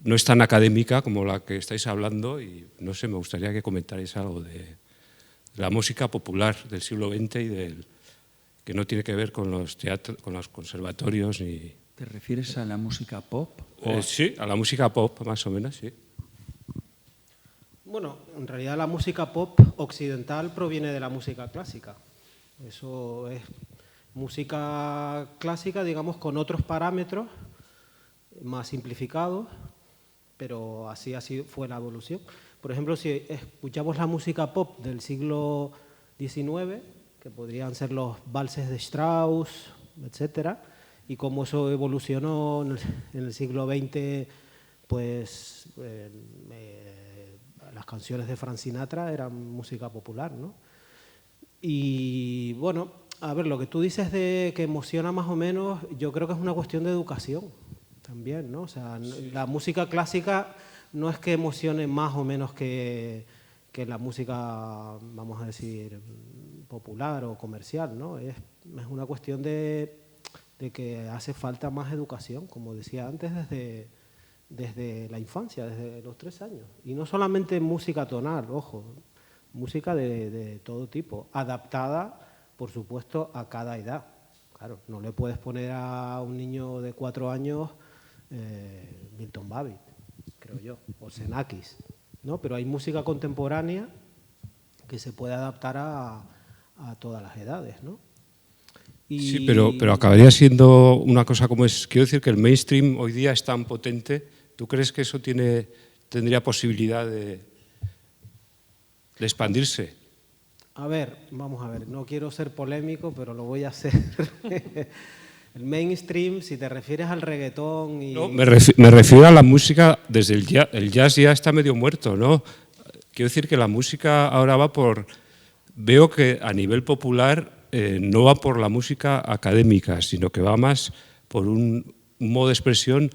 no es tan académica como la que estáis hablando y, no sé, me gustaría que comentarais algo de la música popular del siglo XX y que no tiene que ver con los teatros, con los conservatorios ni... ¿Te refieres a la música pop? Sí, a la música pop, más o menos, sí. Bueno, en realidad la música pop occidental proviene de la música clásica. Eso es música clásica, digamos, con otros parámetros más simplificados, pero así fue la evolución. Por ejemplo, si escuchamos la música pop del siglo XIX, que podrían ser los valses de Strauss, etcétera, y cómo eso evolucionó en el siglo XX, pues las canciones de Frank Sinatra eran música popular, ¿no? Y bueno, a ver, lo que tú dices de que emociona más o menos, yo creo que es una cuestión de educación también, ¿no? O sea, la música clásica no es que emocione más o menos que la música, vamos a decir, popular o comercial, ¿no? Es una cuestión de que hace falta más educación, como decía antes, desde la infancia, desde los 3 años. Y no solamente música tonal, ojo, música de todo tipo, adaptada, por supuesto, a cada edad. Claro, no le puedes poner a un niño de 4 años Milton Babbitt, creo yo, o Xenakis, ¿no? Pero hay música contemporánea que se puede adaptar a todas las edades, ¿no? Sí, pero acabaría siendo una cosa como es... Quiero decir que el mainstream hoy día es tan potente. ¿Tú crees que eso tendría posibilidad de de expandirse. A ver, vamos a ver, no quiero ser polémico, pero lo voy a hacer. El mainstream, si te refieres al reggaetón y... No, me refiero a la música desde el jazz. El jazz ya está medio muerto, ¿no? Quiero decir que la música ahora va por... Veo que a nivel popular no va por la música académica, sino que va más por un modo de expresión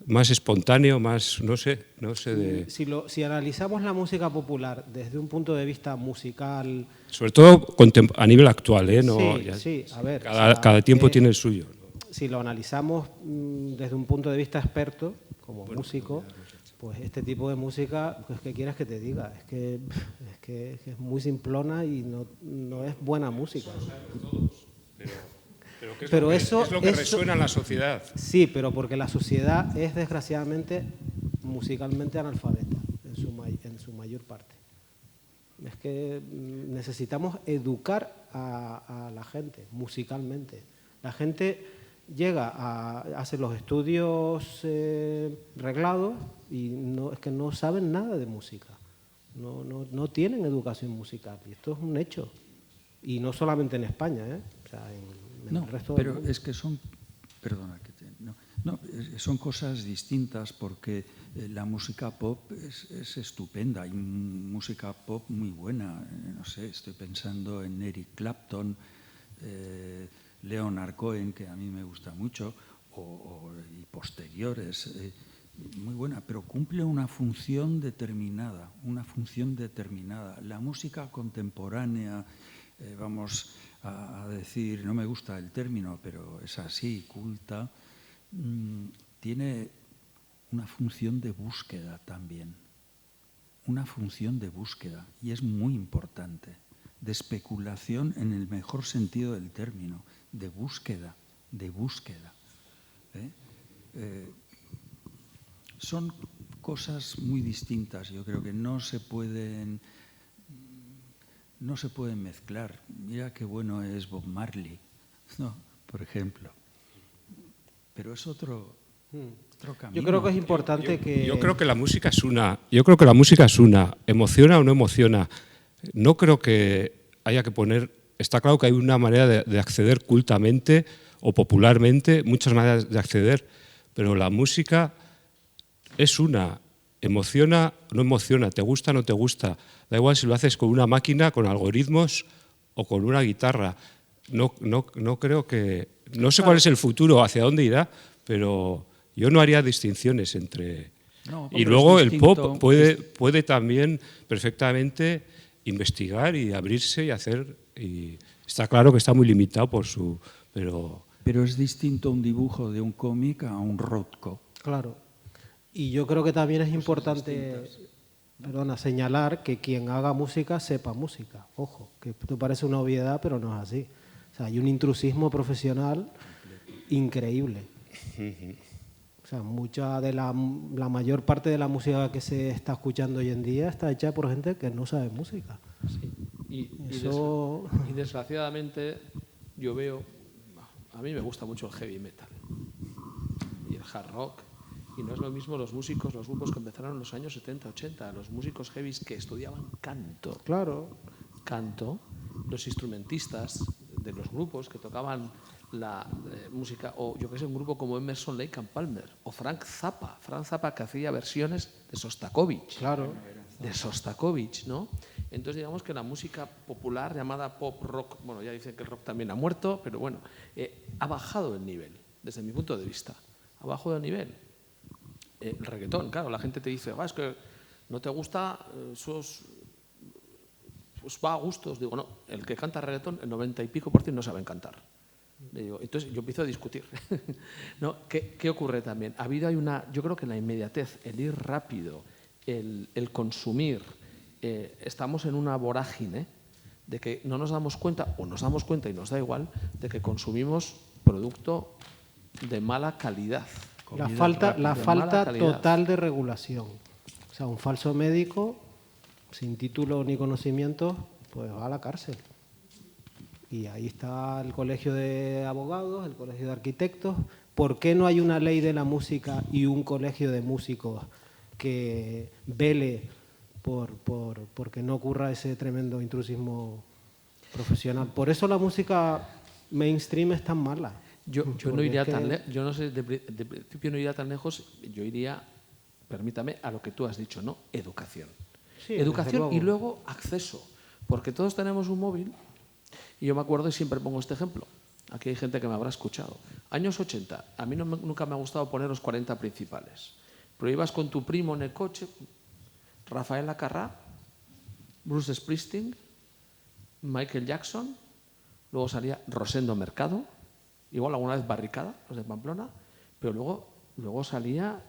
más espontáneo, más, no sé de... Si analizamos la música popular desde un punto de vista musical... Sobre todo a nivel actual, ¿eh? No, sí, a ver... Cada tiempo tiene el suyo. Si lo analizamos desde un punto de vista experto, como músico, pues este tipo de música, pues ¿qué quieres que te diga? Es que es muy simplona y no es buena música. Pero es lo que resuena en la sociedad. Sí, pero porque la sociedad es desgraciadamente musicalmente analfabeta en su mayor parte. Es que necesitamos educar a la gente musicalmente. La gente llega a hacer los estudios reglados y es que no saben nada de música. No tienen educación musical y esto es un hecho. Y no solamente en España, ¿eh? O sea, en el resto del mundo. Es que son, perdona, son cosas distintas porque la música pop es estupenda, hay música pop muy buena, no sé, estoy pensando en Eric Clapton, Leonard Cohen, que a mí me gusta mucho, y posteriores, muy buena, pero cumple una función determinada, La música contemporánea, vamos a decir, no me gusta el término, pero es así, culta, tiene una función de búsqueda también, y es muy importante, de especulación en el mejor sentido del término, de búsqueda. Son cosas muy distintas, yo creo que no se pueden mezclar. Mira qué bueno es Bob Marley, ¿no? Por ejemplo. Pero es otro camino. Yo creo que es importante que... Yo creo que la música es una. ¿Emociona o no emociona? No creo que haya que poner... Está claro que hay una manera de acceder cultamente o popularmente, muchas maneras de acceder, pero la música es una. ¿Emociona o no emociona? ¿Te gusta o no te gusta? Da igual si lo haces con una máquina, con algoritmos o con una guitarra. No creo que... No sé cuál es el futuro, hacia dónde irá, pero yo no haría distinciones entre... Y luego el pop puede también perfectamente investigar y abrirse y hacer... Y está claro que está muy limitado por su... Pero es distinto un dibujo de un cómic a un Rothko. Claro. Y yo creo que también es importante, señalar que quien haga música sepa música. Ojo, que esto parece una obviedad, pero no es así. O sea, hay un intrusismo profesional increíble. O sea, la mayor parte de la música que se está escuchando hoy en día está hecha por gente que no sabe música. Sí. Y desgraciadamente yo veo, a mí me gusta mucho el heavy metal y el hard rock, y no es lo mismo los grupos que empezaron en los años 70, 80, los músicos heavy que estudiaban canto. Claro. Canto, los instrumentistas de los grupos que tocaban la música, o yo que sé, un grupo como Emerson, Lake and Palmer, o Frank Zappa que hacía versiones de Sostakovich. Claro. De Sostakovich, ¿no? Entonces digamos que la música popular llamada pop rock, bueno, ya dicen que el rock también ha muerto, pero bueno, ha bajado el nivel, desde mi punto de vista. Ha bajado el nivel. El reggaetón, claro, la gente te dice, es que no te gusta, pues va a gustos. Digo, no, el que canta reggaetón, el 90 y pico % no saben cantar. Le digo, entonces yo empiezo a discutir. ¿No? ¿Qué ocurre también? Yo creo que la inmediatez, el ir rápido, el consumir, estamos en una vorágine de que no nos damos cuenta, o nos damos cuenta y nos da igual, de que consumimos producto de mala calidad. La falta total de regulación. O sea, un falso médico, sin título ni conocimientos, pues va a la cárcel. Y ahí está el colegio de abogados, el colegio de arquitectos. ¿Por qué no hay una ley de la música y un colegio de músicos que vele porque no ocurra ese tremendo intrusismo profesional. Por eso la música mainstream es tan mala. Yo no iría tan lejos, yo no sé, de principio no iría tan lejos, yo iría, permítame, a lo que tú has dicho, ¿no? Educación. Sí, Educación y luego acceso, porque todos tenemos un móvil, y yo me acuerdo y siempre pongo este ejemplo, aquí hay gente que me habrá escuchado. Años 80, a mí nunca me ha gustado poner los 40 principales, pero ibas con tu primo en el coche, Rafael Acarrá, Bruce Springsteen, Michael Jackson, luego salía Rosendo Mercado, igual alguna vez Barricada, los de Pamplona, pero luego salía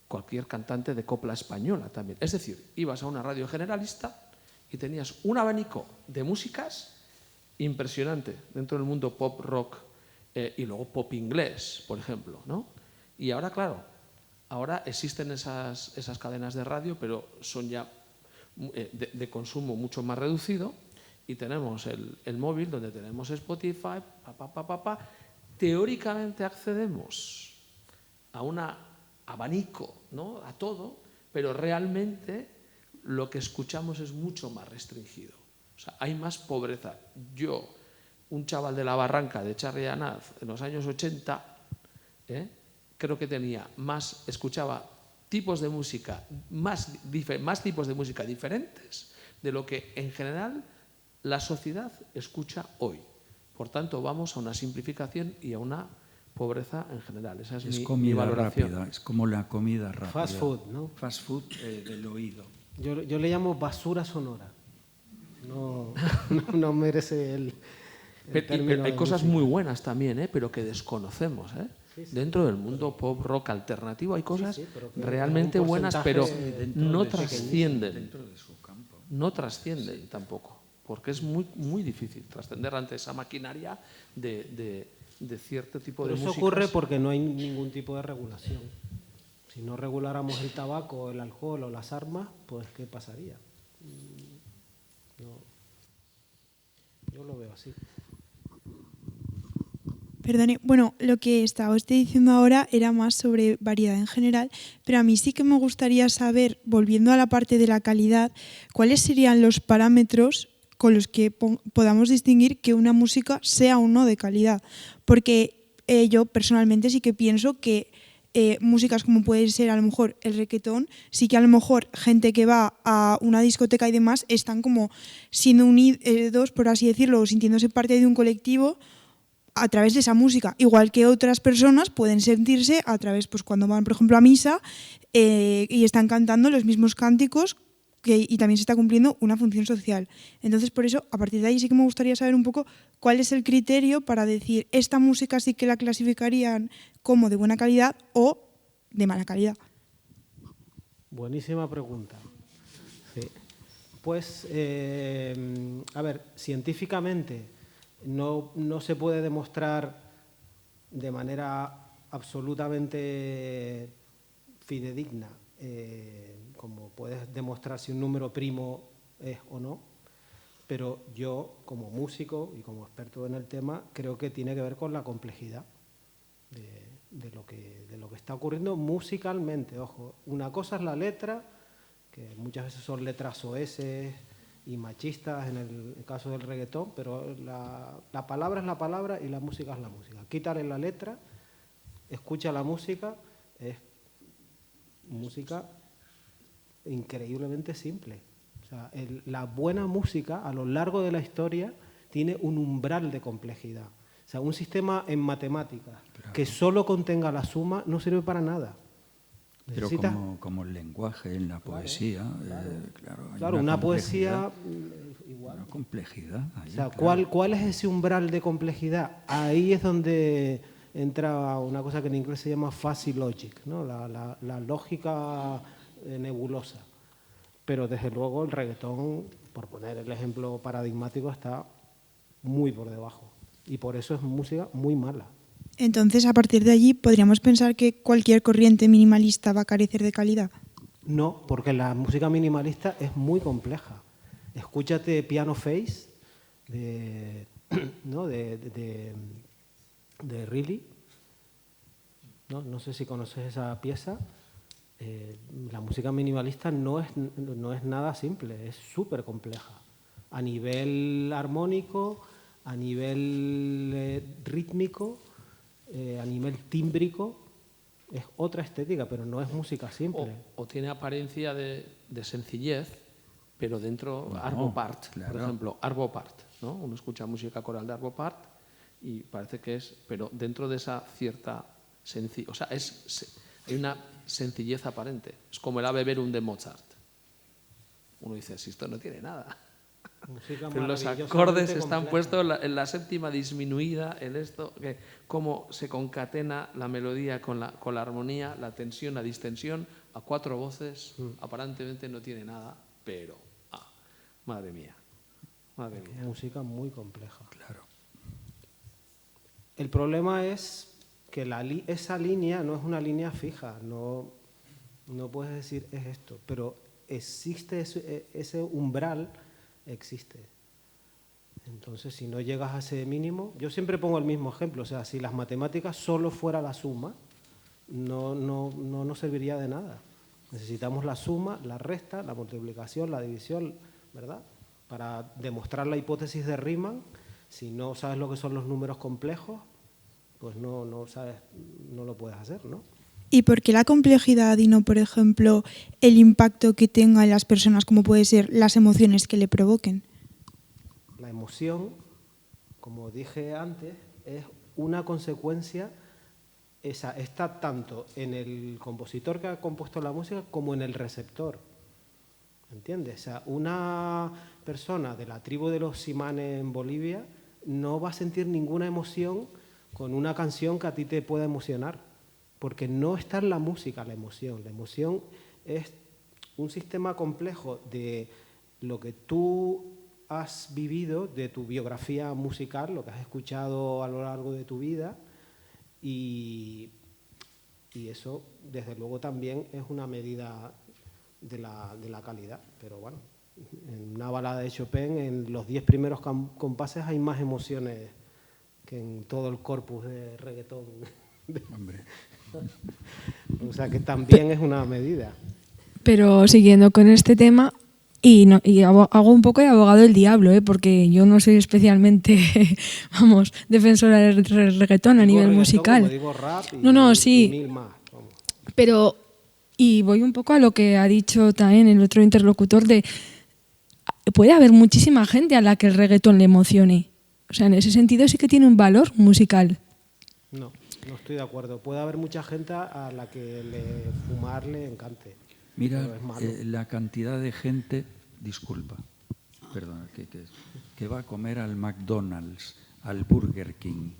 cualquier cantante de copla española también. Es decir, ibas a una radio generalista y tenías un abanico de músicas impresionante dentro del mundo pop, rock y luego pop inglés, por ejemplo, ¿no? Y ahora, claro, ahora existen esas cadenas de radio, pero son ya de consumo mucho más reducido, y tenemos el móvil donde tenemos Spotify, teóricamente accedemos a un abanico, ¿no? A todo, pero realmente lo que escuchamos es mucho más restringido. O sea, hay más pobreza. Yo, un chaval de la Barranca de Charri Anaz en los años 80, creo que escuchaba tipos de música, más tipos de música diferentes de lo que en general la sociedad escucha hoy. Por tanto, vamos a una simplificación y a una pobreza en general. Esa es mi valoración. Rápida, es como la comida rápida. Fast food, ¿no? Fast food del oído. Yo le llamo basura sonora. No merece el término. Hay cosas muy buenas también, pero que desconocemos. Sí. Dentro del mundo pop rock alternativo hay cosas realmente buenas, pero no trascienden. No trascienden tampoco, porque es muy, muy difícil trascender ante esa maquinaria de cierto tipo de música. Eso ocurre porque no hay ningún tipo de regulación. Si no reguláramos el tabaco, el alcohol o las armas, pues ¿qué pasaría? Yo lo veo así. Perdone, bueno, lo que estaba usted diciendo ahora era más sobre variedad en general, pero a mí sí que me gustaría saber, volviendo a la parte de la calidad, cuáles serían los parámetros con los que podamos distinguir que una música sea o no de calidad. Porque yo personalmente sí que pienso que músicas como puede ser a lo mejor el reggaetón, sí que a lo mejor gente que va a una discoteca y demás están como siendo unidos, por así decirlo, o sintiéndose parte de un colectivo a través de esa música, igual que otras personas pueden sentirse a través, pues cuando van por ejemplo a misa y están cantando los mismos cánticos y también se está cumpliendo una función social. Entonces, por eso, a partir de ahí sí que me gustaría saber un poco cuál es el criterio para decir esta música sí que la clasificarían como de buena calidad o de mala calidad. Buenísima pregunta. Sí. Pues, a ver, científicamente no se puede demostrar de manera absolutamente fidedigna como puedes demostrar si un número primo es o no, pero yo, como músico y como experto en el tema, creo que tiene que ver con la complejidad de lo que está ocurriendo musicalmente. Ojo, una cosa es la letra, que muchas veces son letras soeces y machistas en el caso del reggaetón, pero la palabra es la palabra y la música es la música. Quítale la letra, escucha la música, es música increíblemente simple. O sea, la buena música a lo largo de la historia tiene un umbral de complejidad. O sea, un sistema en matemáticas que solo contenga la suma no sirve para nada. Pero como el lenguaje en la poesía, claro, una poesía igual. Una complejidad. Ahí, o sea, claro. ¿cuál es ese umbral de complejidad? Ahí es donde entra una cosa que en inglés se llama fuzzy logic, ¿no? La lógica nebulosa. Pero desde luego el reggaetón, por poner el ejemplo paradigmático, está muy por debajo. Y por eso es música muy mala. Entonces, a partir de allí, ¿podríamos pensar que cualquier corriente minimalista va a carecer de calidad? No, porque la música minimalista es muy compleja. Escúchate Piano Face de Really. No sé si conoces esa pieza. La música minimalista no es nada simple, es súper compleja. A nivel armónico, a nivel rítmico, a nivel tímbrico, es otra estética, pero no es música simple. O tiene apariencia de sencillez, pero dentro, Arvo Pärt, claro. por ejemplo, Arvo Pärt, ¿no? Uno escucha música coral de Arvo Pärt y parece que es, pero dentro de esa cierta sencillez, o sea, hay una sencillez aparente. Es como el Ave Verum de Mozart. Uno dice, si esto no tiene nada. Pero los acordes están puestos en la séptima disminuida, en esto, que cómo se concatena la melodía con la armonía, la tensión, la distensión, a 4 voces, aparentemente no tiene nada, pero, madre mía. Música muy compleja. Claro. El problema es que esa línea no es una línea fija, no puedes decir es esto, pero existe ese umbral, existe. Entonces, si no llegas a ese mínimo, yo siempre pongo el mismo ejemplo, o sea, si las matemáticas solo fuera la suma, no nos serviría de nada. Necesitamos la suma, la resta, la multiplicación, la división, ¿verdad? Para demostrar la hipótesis de Riemann, si no sabes lo que son los números complejos, pues no lo puedes hacer, ¿no? ¿Y por qué la complejidad y no, por ejemplo, el impacto que tenga en las personas, como puede ser las emociones que le provoquen? La emoción, como dije antes, es una consecuencia, está tanto en el compositor que ha compuesto la música como en el receptor. ¿Entiendes? O sea, una persona de la tribu de los Simanes en Bolivia no va a sentir ninguna emoción con una canción que a ti te pueda emocionar, porque no está en la música la emoción. La emoción es un sistema complejo de lo que tú has vivido, de tu biografía musical, lo que has escuchado a lo largo de tu vida, y eso, desde luego, también es una medida de la calidad. Pero bueno, en una balada de Chopin, en los 10 primeros compases hay más emociones que en todo el corpus de reggaetón. Hombre. O sea que también es una medida. Pero siguiendo con este tema, y hago un poco de abogado del diablo, porque yo no soy especialmente, defensora del reggaetón a nivel musical. Como digo, rap y, sí. Y mil más. Vamos. Pero, y voy un poco a lo que ha dicho también el otro interlocutor, puede haber muchísima gente a la que el reggaetón le emocione. O sea, en ese sentido sí que tiene un valor musical. No estoy de acuerdo. Puede haber mucha gente a la que fumar le encante. Mira, la cantidad de gente, disculpa, perdona, que va a comer al McDonald's, al Burger King.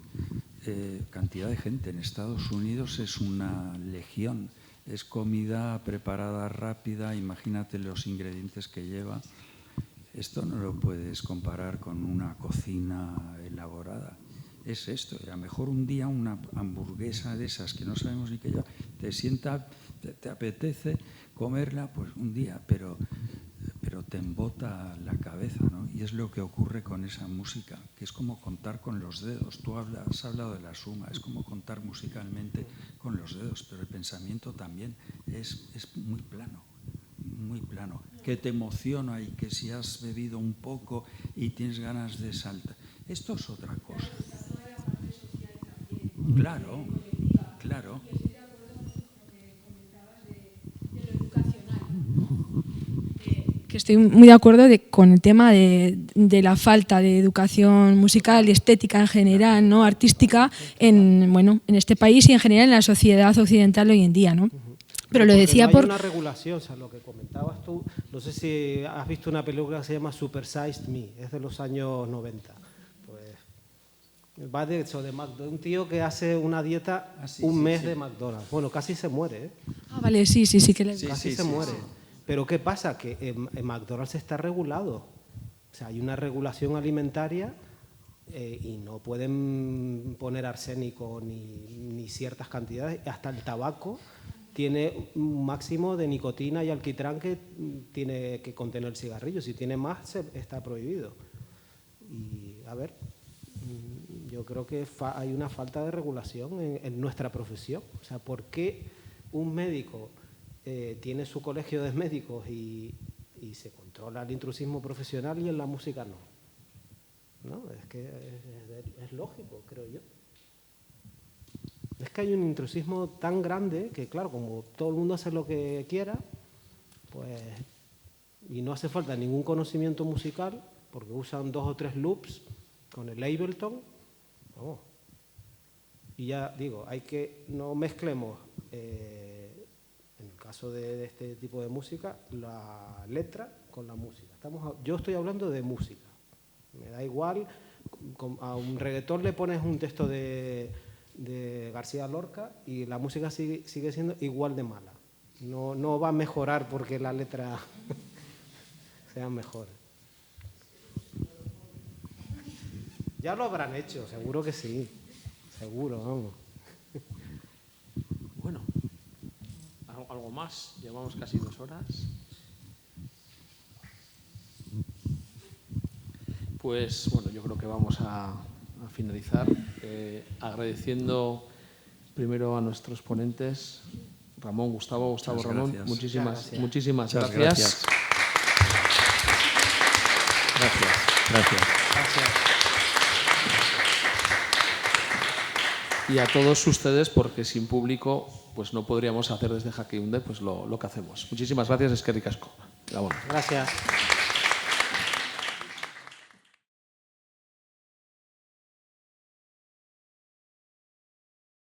Cantidad de gente en Estados Unidos es una legión. Es comida preparada rápida, imagínate los ingredientes que lleva. Esto no lo puedes comparar con una cocina elaborada. Es esto, y a lo mejor un día una hamburguesa de esas que no sabemos ni qué lleva, te apetece comerla, pues un día, pero te embota la cabeza, ¿no? Y es lo que ocurre con esa música, que es como contar con los dedos. Tú has hablado de la suma, es como contar musicalmente con los dedos, pero el pensamiento también es muy plano. Muy plano, que te emociona y que si has bebido un poco y tienes ganas de saltar. Esto es otra cosa. Claro. Que estoy muy de acuerdo con el tema de la falta de educación musical y estética en general, ¿no? Artística en este país y en general en la sociedad occidental hoy en día, ¿no? Pero lo decía no hay una regulación, o sea, lo que comentabas tú, no sé si has visto una película que se llama Super Sized Me, es de los años 90. Pues va de eso, de un tío que hace una dieta un mes de McDonald's. Bueno, casi se muere, ¿eh? Vale, sí. Casi se muere. Pero ¿qué pasa? Que en McDonald's está regulado. O sea, hay una regulación alimentaria y no pueden poner arsénico ni ciertas cantidades. Hasta el tabaco tiene un máximo de nicotina y alquitrán que tiene que contener el cigarrillo. Si tiene más, está prohibido. Y, a ver, yo creo que hay una falta de regulación en nuestra profesión. O sea, ¿por qué un médico tiene su colegio de médicos y se controla el intrusismo profesional y en la música no. ¿No? Es que es lógico, creo yo. Es que hay un intrusismo tan grande que, claro, como todo el mundo hace lo que quiera, pues, y no hace falta ningún conocimiento musical, porque usan 2 o 3 loops con el Ableton, vamos. Y ya digo, hay que no mezclemos, en el caso de este tipo de música, la letra con la música. Yo estoy hablando de música. Me da igual, a un reggaetón le pones un texto de García Lorca y la música sigue siendo igual de mala. No va a mejorar porque la letra sea mejor. Ya lo habrán hecho, seguro que sí. Seguro, vamos. Bueno, ¿algo más? Llevamos casi 2 horas. Pues bueno, yo creo que vamos a finalizar agradeciendo primero a nuestros ponentes, Ramón, Gustavo, Ramón, muchísimas gracias. Gracias. Y a todos ustedes, porque sin público pues no podríamos hacer desde Jaquiunde pues lo que hacemos. Muchísimas gracias, eskerrik asko. Gracias.